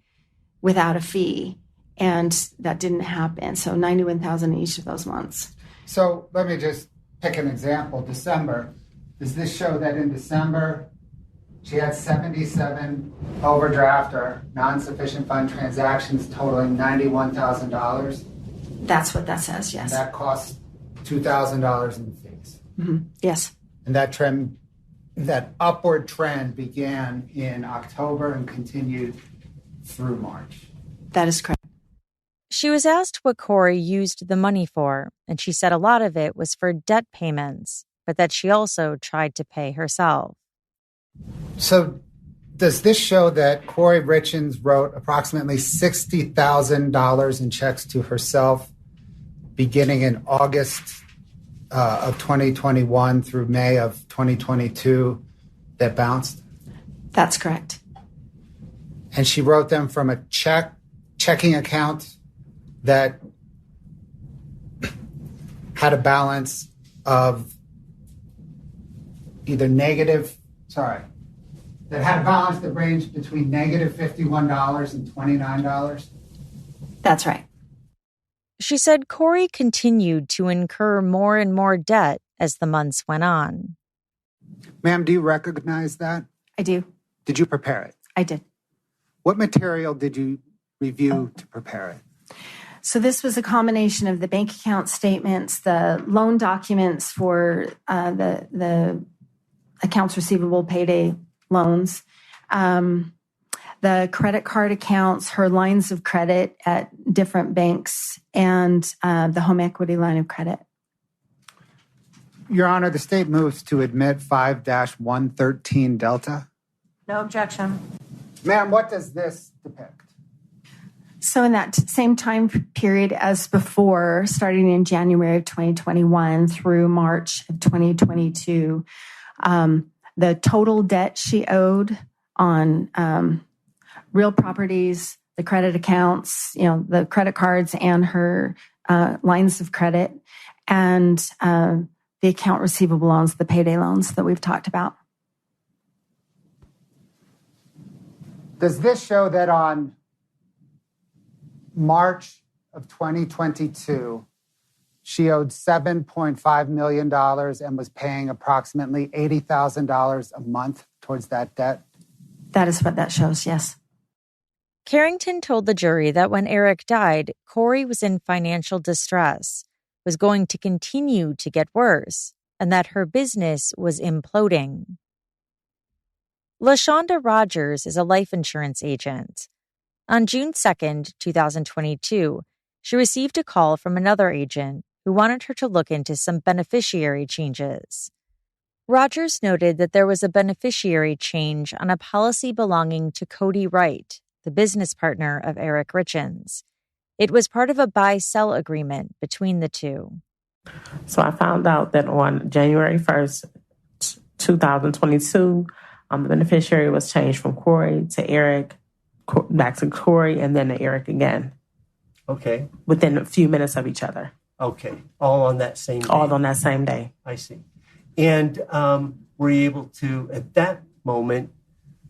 without a fee. And that didn't happen. So $91,000 in each of those months. So let me just pick an example. December. Does this show that in December she had 77 overdraft or non-sufficient fund transactions totaling $91,000? That's what that says, yes. And that cost $2,000 in fees. Mm-hmm. Yes. And that upward trend began in October and continued through March. That is correct. She was asked what Kouri used the money for, and she said a lot of it was for debt payments, but that she also tried to pay herself. So does this show that Kouri Richins wrote approximately $60,000 in checks to herself beginning in August of 2021 through May of 2022 that bounced? That's correct. And she wrote them from a checking account that had a balance of that had a balance that ranged between negative $51 and $29. That's right. She said Kouri continued to incur more and more debt as the months went on. Ma'am, do you recognize that? I do. Did you prepare it? I did. What material did you review to prepare it? So this was a combination of the bank account statements, the loan documents for the accounts receivable payday loans, the credit card accounts, her lines of credit at different banks, and the home equity line of credit. Your Honor, the state moves to admit 5-113 Delta. No objection. Ma'am, what does this depict? So in that same time period as before, starting in January of 2021 through March of 2022, the total debt she owed on real properties, the credit accounts, the credit cards and her lines of credit, and the account receivable loans, the payday loans that we've talked about. Does this show that on March of 2022, she owed $7.5 million and was paying approximately $80,000 a month towards that debt? That is what that shows, yes. Carrington told the jury that when Eric died, Kouri was in financial distress, was going to continue to get worse, and that her business was imploding. LaShonda Rogers is a life insurance agent. On June 2nd, 2022, she received a call from another agent who wanted her to look into some beneficiary changes. Rogers noted that there was a beneficiary change on a policy belonging to Cody Wright, the business partner of Eric Richins. It was part of a buy-sell agreement between the two. So I found out that on January 1st, 2022, the beneficiary was changed from Kouri to Eric, back to Kouri, and then to Eric again. Okay. Within a few minutes of each other. Okay. All on that same day? All on that same day. I see. And were you able to, at that moment,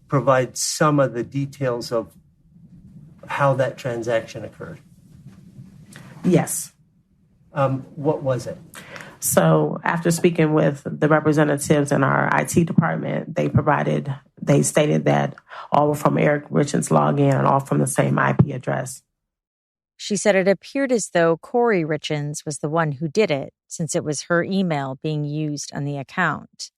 provide some of the details of how that transaction occurred? Yes. What was it? So after speaking with the representatives in our IT department, they stated that all were from Eric Richins' login and all from the same IP address. She said it appeared as though Kouri Richins was the one who did it, since it was her email being used on the account.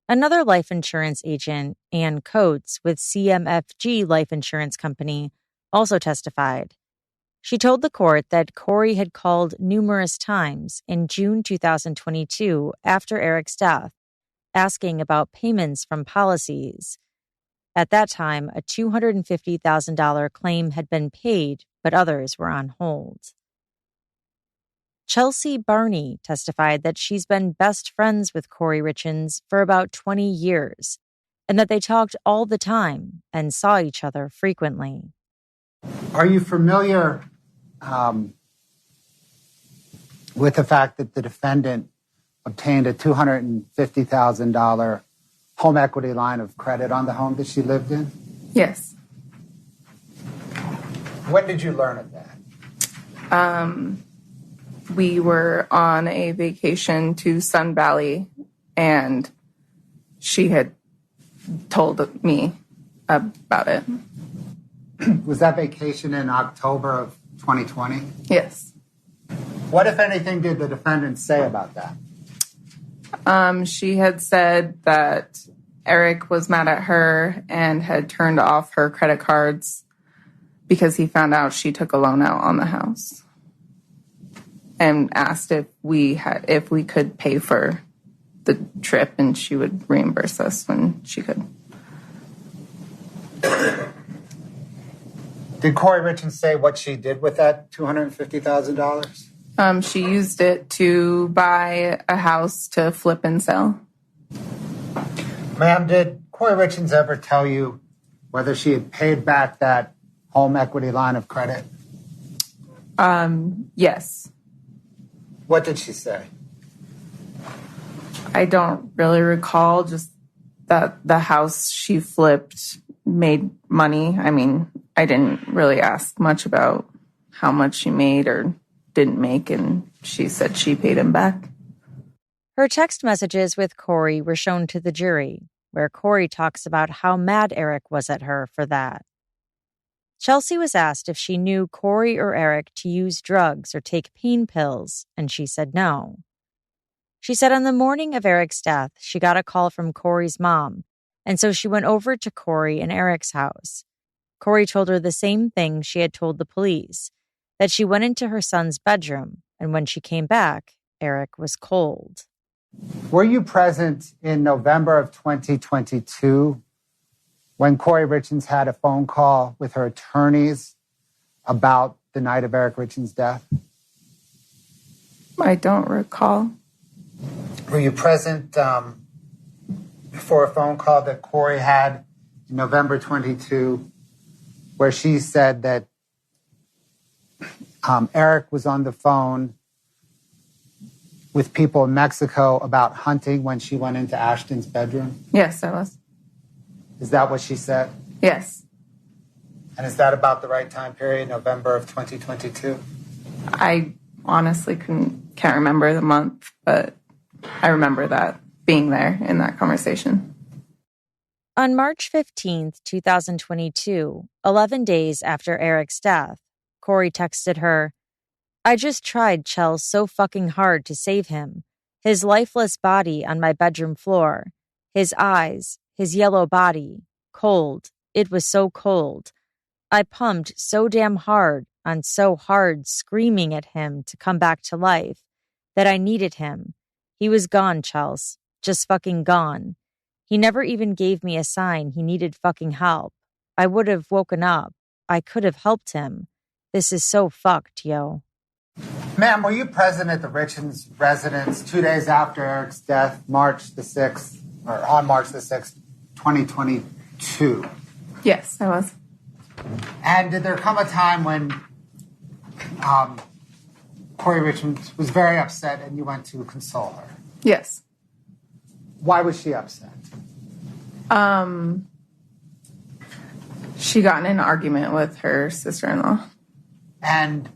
Another life insurance agent, Ann Coates, with CMFG Life Insurance Company, also testified. She told the court that Kouri had called numerous times in June 2022 after Eric's death, asking about payments from policies. At that time, a $250,000 claim had been paid, but others were on hold. Chelsea Barney testified that she's been best friends with Kouri Richins for about 20 years, and that they talked all the time and saw each other frequently. Are you familiar with the fact that the defendant obtained a $250,000 home equity line of credit on the home that she lived in? Yes. When did you learn of that? We were on a vacation to Sun Valley, and she had told me about it. Was that vacation in October of 2020? Yes. What, if anything, did the defendant say about that? She had said that Eric was mad at her and had turned off her credit cards because he found out she took a loan out on the house, and asked if we could pay for the trip, and she would reimburse us when she could. Did Kouri Richins say what she did with that $250,000? She used it to buy a house to flip and sell. Ma'am, did Kouri Richins ever tell you whether she had paid back that home equity line of credit? Yes. What did she say? I don't really recall, just that the house she flipped made money. I mean, I didn't really ask much about how much she made or didn't make, and she said she paid him back. Her text messages with Kouri were shown to the jury, where Kouri talks about how mad Eric was at her for that. Chelsea was asked if she knew Kouri or Eric to use drugs or take pain pills, and she said no. She said on the morning of Eric's death, she got a call from Kouri's mom, and so she went over to Kouri and Eric's house. Kouri told her the same thing she had told the police, that she went into her son's bedroom, and when she came back, Eric was cold. Were you present in November of 2022 when Kouri Richins had a phone call with her attorneys about the night of Eric Richins' death? I don't recall. Were you present for a phone call that Kouri had in November 22 where she said that Eric was on the phone with people in Mexico about hunting when she went into Ashton's bedroom? Yes, I was. Is that what she said? Yes. And is that about the right time period, November of 2022? I honestly can't remember the month, but I remember that being there in that conversation. On March 15th, 2022, 11 days after Eric's death, Kouri texted her, "I just tried, Chell, so fucking hard to save him. His lifeless body on my bedroom floor. His eyes, his yellow body. Cold. It was so cold. I pumped so damn hard on so hard, screaming at him to come back to life, that I needed him. He was gone, Chels. Just fucking gone. He never even gave me a sign he needed fucking help. I would have woken up. I could have helped him. This is so fucked, yo." Ma'am, were you present at the Richins residence 2 days after Eric's death, March the 6th, or on March the 6th, 2022? Yes, I was. And did there come a time when Kouri Richins was very upset and you went to console her. Yes. Why was she upset? She got in an argument with her sister-in-law. And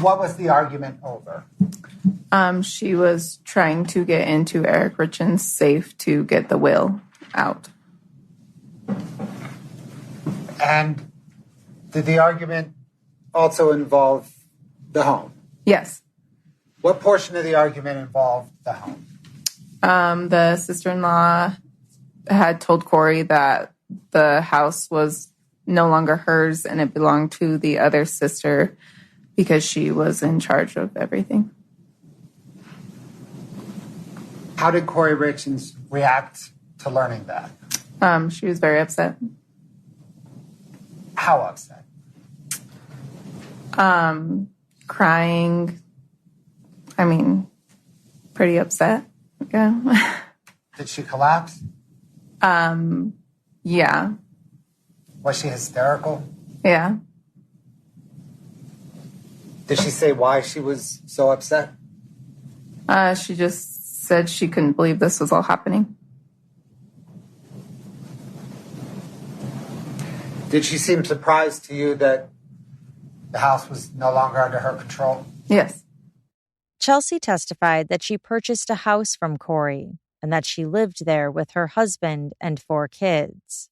what was the argument over? She was trying to get into Eric Richins' safe to get the will out. And did the argument also involve the home? Yes. What portion of the argument involved the home? The sister-in-law had told Kouri that the house was no longer hers and it belonged to the other sister because she was in charge of everything. How did Kouri Richins react to learning that? She was very upset. How upset? Crying. I mean, pretty upset. Yeah. Did she collapse? Yeah. Was she hysterical? Yeah. Did she say why she was so upset? She just said she couldn't believe this was all happening. Did she seem surprised to you that the house was no longer under her control? Yes. Chelsea testified that she purchased a house from Kouri and that she lived there with her husband and 4 kids.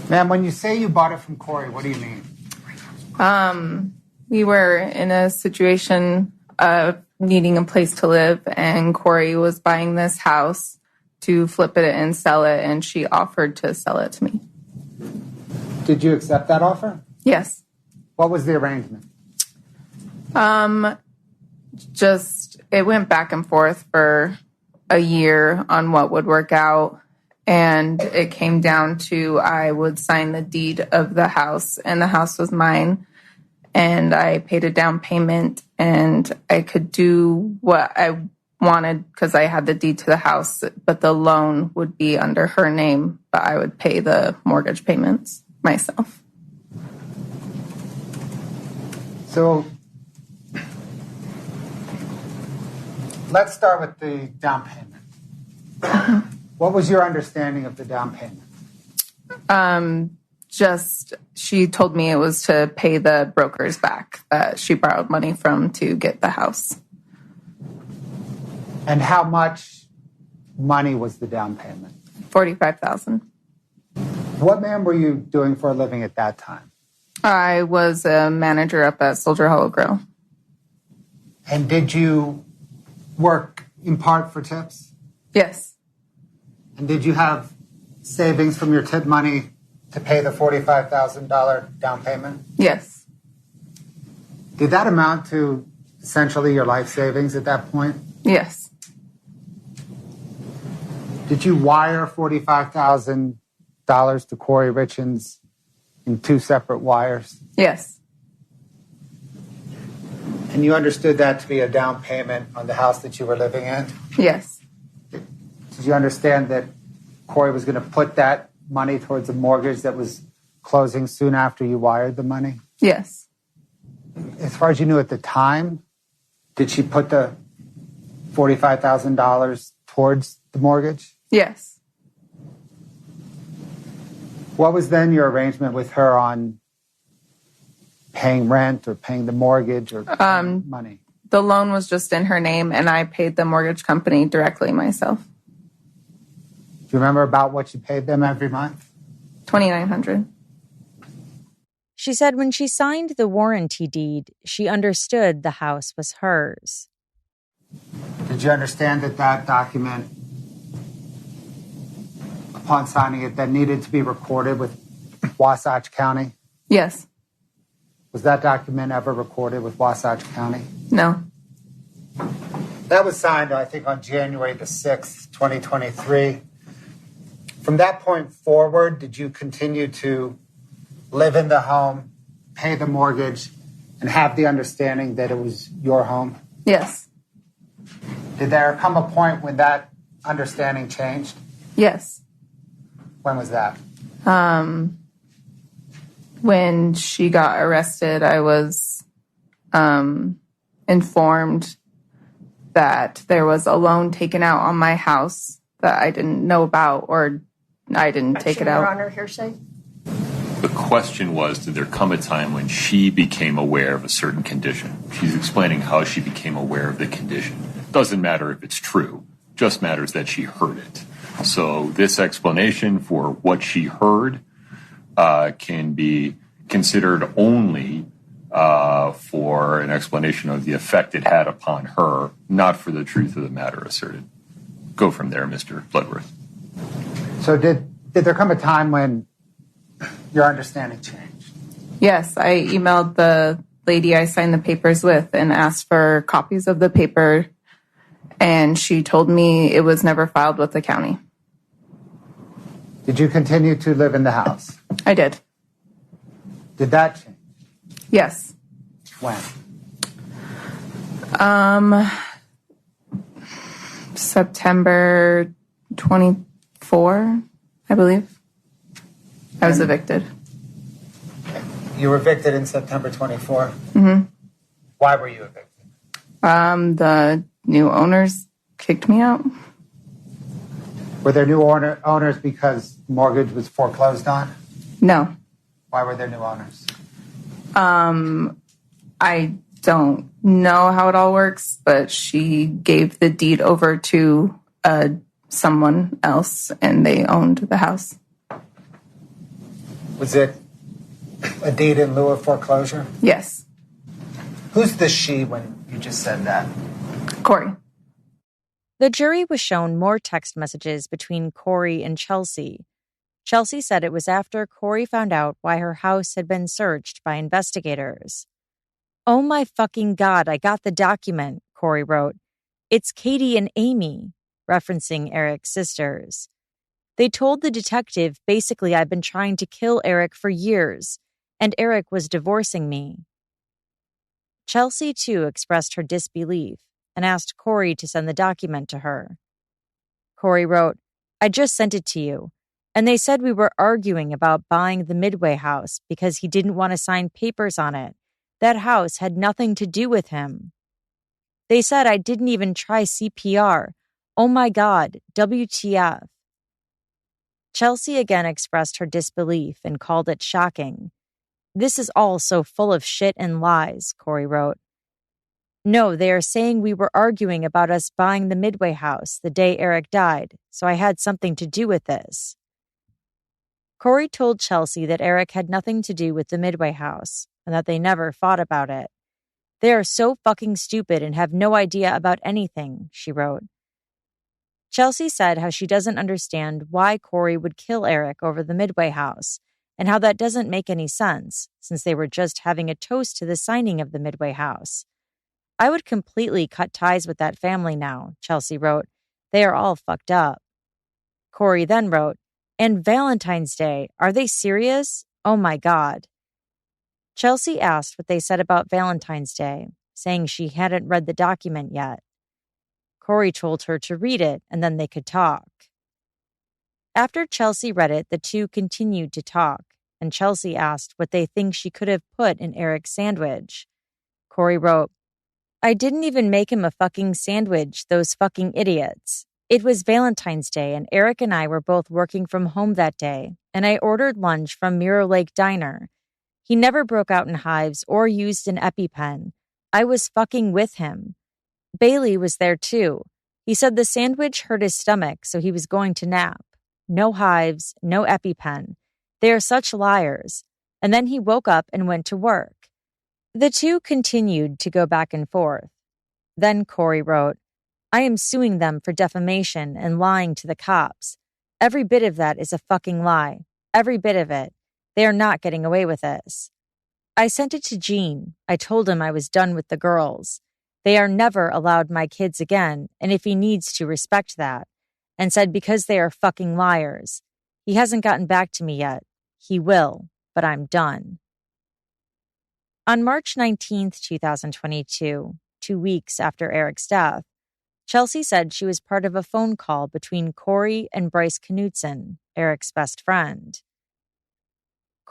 Ma'am, when you say you bought it from Kouri, what do you mean? We were in a situation of needing a place to live, and Kouri was buying this house to flip it and sell it, and she offered to sell it to me. Did you accept that offer? Yes. What was the arrangement? Just, it went back and forth for a year on what would work out. And it came down to I would sign the deed of the house, and the house was mine. And I paid a down payment, and I could do what I wanted because I had the deed to the house, but the loan would be under her name, but I would pay the mortgage payments myself. So let's start with the down payment. What was your understanding of the down payment? Just, she told me it was to pay the brokers back that she borrowed money from to get the house. And how much money was the down payment? $45,000. What, ma'am, were you doing for a living at that time? I was a manager up at Soldier Hollow Grill. And did you work in part for tips? Yes. And did you have savings from your tip money to pay the $45,000 down payment? Yes. Did that amount to essentially your life savings at that point? Yes. Did you wire $45,000 to Kouri Richins in 2 separate wires? Yes. And you understood that to be a down payment on the house that you were living in? Yes. Did you understand that Kouri was going to put that money towards a mortgage that was closing soon after you wired the money? Yes. As far as you knew at the time, did she put the $45,000 towards the mortgage? Yes. What was then your arrangement with her on paying rent or paying the mortgage or paying money? The loan was just in her name, and I paid the mortgage company directly myself. Do you remember about what you paid them every month? $2,900. She said when she signed the warranty deed, she understood the house was hers. Did you understand that that document, upon signing it, that needed to be recorded with Wasatch County? Yes. Was that document ever recorded with Wasatch County? No. That was signed, I think, on January the 6th, 2023. From that point forward, did you continue to live in the home, pay the mortgage, and have the understanding that it was your home? Yes. Did there come a point when that understanding changed? Yes. When was that? When she got arrested, I was informed that there was a loan taken out on my house that I didn't know about, or I didn't take it out. Your Honor, hearsay. The question was, did there come a time when she became aware of a certain condition? She's explaining how she became aware of the condition. Doesn't matter if it's true, just matters that she heard it. So this explanation for what she heard can be considered only for an explanation of the effect it had upon her, not for the truth of the matter asserted. Go from there, Mr. Bloodworth. So did there come a time when your understanding changed? Yes, I emailed the lady I signed the papers with and asked for copies of the paper, and she told me it was never filed with the county. Did you continue to live in the house? I did. Did that change? Yes. When? September 24, I believe. I was evicted. You were evicted in September 24? Mm-hmm. Why were you evicted? The new owners kicked me out. Were there new owners because the mortgage was foreclosed on? No. Why were there new owners? I don't know how it all works, but she gave the deed over to someone else, and they owned the house. Was it a deed in lieu of foreclosure? Yes. Who's the she when you just said that? Kouri. The jury was shown more text messages between Kouri and Chelsea. Chelsea said it was after Kouri found out why her house had been searched by investigators. "Oh my fucking God, I got the document," Kouri wrote. "It's Katie and Amy," referencing Eric's sisters. "They told the detective basically I've been trying to kill Eric for years, and Eric was divorcing me." Chelsea, too, expressed her disbelief and asked Kouri to send the document to her. Kouri wrote, "I just sent it to you, and they said we were arguing about buying the Midway house because he didn't want to sign papers on it. That house had nothing to do with him. They said I didn't even try CPR. Oh my God, WTF." Chelsea again expressed her disbelief and called it shocking. "This is all so full of shit and lies," Kouri wrote. "No, they are saying we were arguing about us buying the Midway house the day Eric died, so I had something to do with this." Kouri told Chelsea that Eric had nothing to do with the Midway house and that they never fought about it. "They are so fucking stupid and have no idea about anything," she wrote. Chelsea said how she doesn't understand why Kouri would kill Eric over the Midway house and how that doesn't make any sense since they were just having a toast to the signing of the Midway house. "I would completely cut ties with that family now," Chelsea wrote. "They are all fucked up." Kouri then wrote, "And Valentine's Day, are they serious? Oh my God." Chelsea asked what they said about Valentine's Day, saying she hadn't read the document yet. Kouri told her to read it and then they could talk. After Chelsea read it, the two continued to talk, and Chelsea asked what they think she could have put in Eric's sandwich. Kouri wrote, "I didn't even make him a fucking sandwich, those fucking idiots. It was Valentine's Day and Eric and I were both working from home that day, and I ordered lunch from Mirror Lake Diner. He never broke out in hives or used an EpiPen. I was fucking with him. Bailey was there too. He said the sandwich hurt his stomach, so he was going to nap. No hives, no EpiPen. They are such liars. And then he woke up and went to work." The two continued to go back and forth. Then Kouri wrote, "I am suing them for defamation and lying to the cops. Every bit of that is a fucking lie. Every bit of it. They are not getting away with this. I sent it to Gene. I told him I was done with the girls. They are never allowed my kids again, and if he needs to respect that. And said because they are fucking liars. He hasn't gotten back to me yet. He will, but I'm done." On March 19th, 2022, 2 weeks after Eric's death, Chelsea said she was part of a phone call between Kouri and Bryce Knutson, Eric's best friend.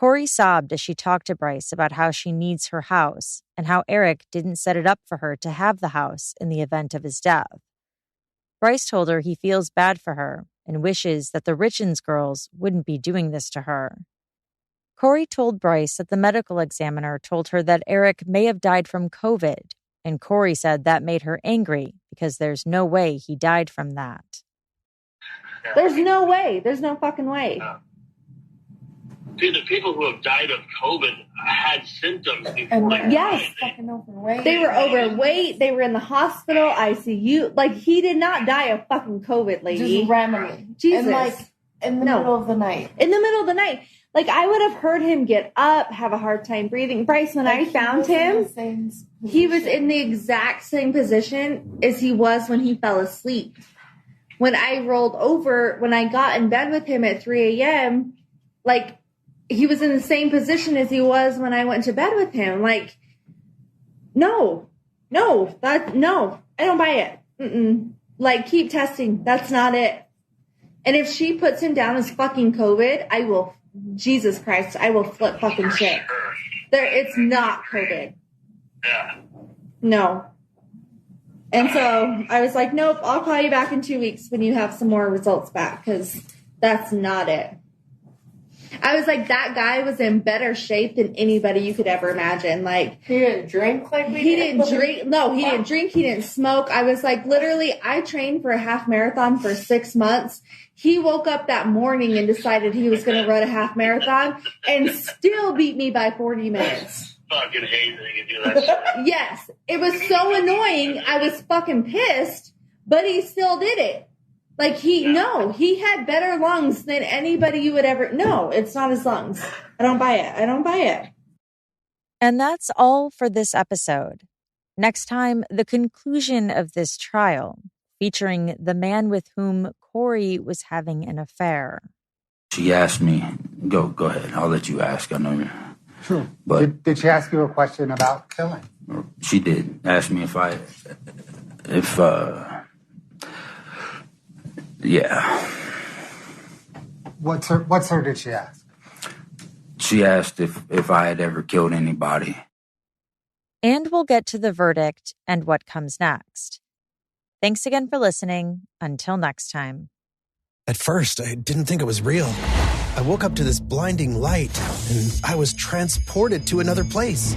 Kouri sobbed as she talked to Bryce about how she needs her house and how Eric didn't set it up for her to have the house in the event of his death. Bryce told her he feels bad for her and wishes that the Richins girls wouldn't be doing this to her. Kouri told Bryce that the medical examiner told her that Eric may have died from COVID, and Kouri said that made her angry because there's no way he died from that. There's no way. There's no fucking way. Dude, the people who have died of COVID had symptoms before they yes, died. They were overweight. They were in the hospital, ICU. Like, he did not die of fucking COVID, lady. Just randomly. Jesus. And like in the middle of the night. In the middle of the night. Like, I would have heard him get up, have a hard time breathing. Bryce, when I found him, he was in the exact same position as he was when he fell asleep. When I rolled over, when I got in bed with him at 3 a.m., like, he was in the same position as he was when I went to bed with him. Like, no, I don't buy it. Mm-mm. Like, keep testing. That's not it. And if she puts him down as fucking COVID, I will, Jesus Christ, I will flip fucking shit. It's not COVID. Yeah. No. And so I was like, nope, I'll call you back in 2 weeks when you have some more results back, because that's not it. I was like, that guy was in better shape than anybody you could ever imagine. Like, he didn't drink like we did? He didn't drink. No, he didn't drink. He didn't smoke. I was like, literally, I trained for a half marathon for 6 months. He woke up that morning and decided he was going to run a half marathon and still beat me by 40 minutes. Fucking hate that you do that shit. Yes. It was so annoying. I was fucking pissed, but he still did it. Like, he had better lungs than anybody you would ever. No, it's not his lungs. I don't buy it. And that's all for this episode. Next time, the conclusion of this trial, featuring the man with whom Kouri was having an affair. She asked me, go ahead. I'll let you ask. I know you. Sure. But did she ask you a question about killing? She did. Ask me yeah. What's her did she ask? She asked if I had ever killed anybody. And we'll get to the verdict and what comes next. Thanks again for listening. Until next time. At first, I didn't think it was real. I woke up to this blinding light, and I was transported to another place.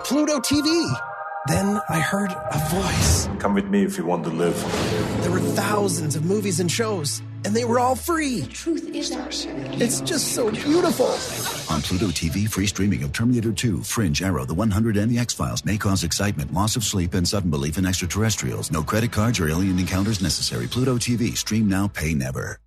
Pluto TV. Then I heard a voice. Come with me if you want to live. There were thousands of movies and shows, and they were all free. The truth is ours. It's just so beautiful. On Pluto TV, free streaming of Terminator 2, Fringe, Arrow, The 100, and The X-Files may cause excitement, loss of sleep, and sudden belief in extraterrestrials. No credit cards or alien encounters necessary. Pluto TV. Stream now, pay never.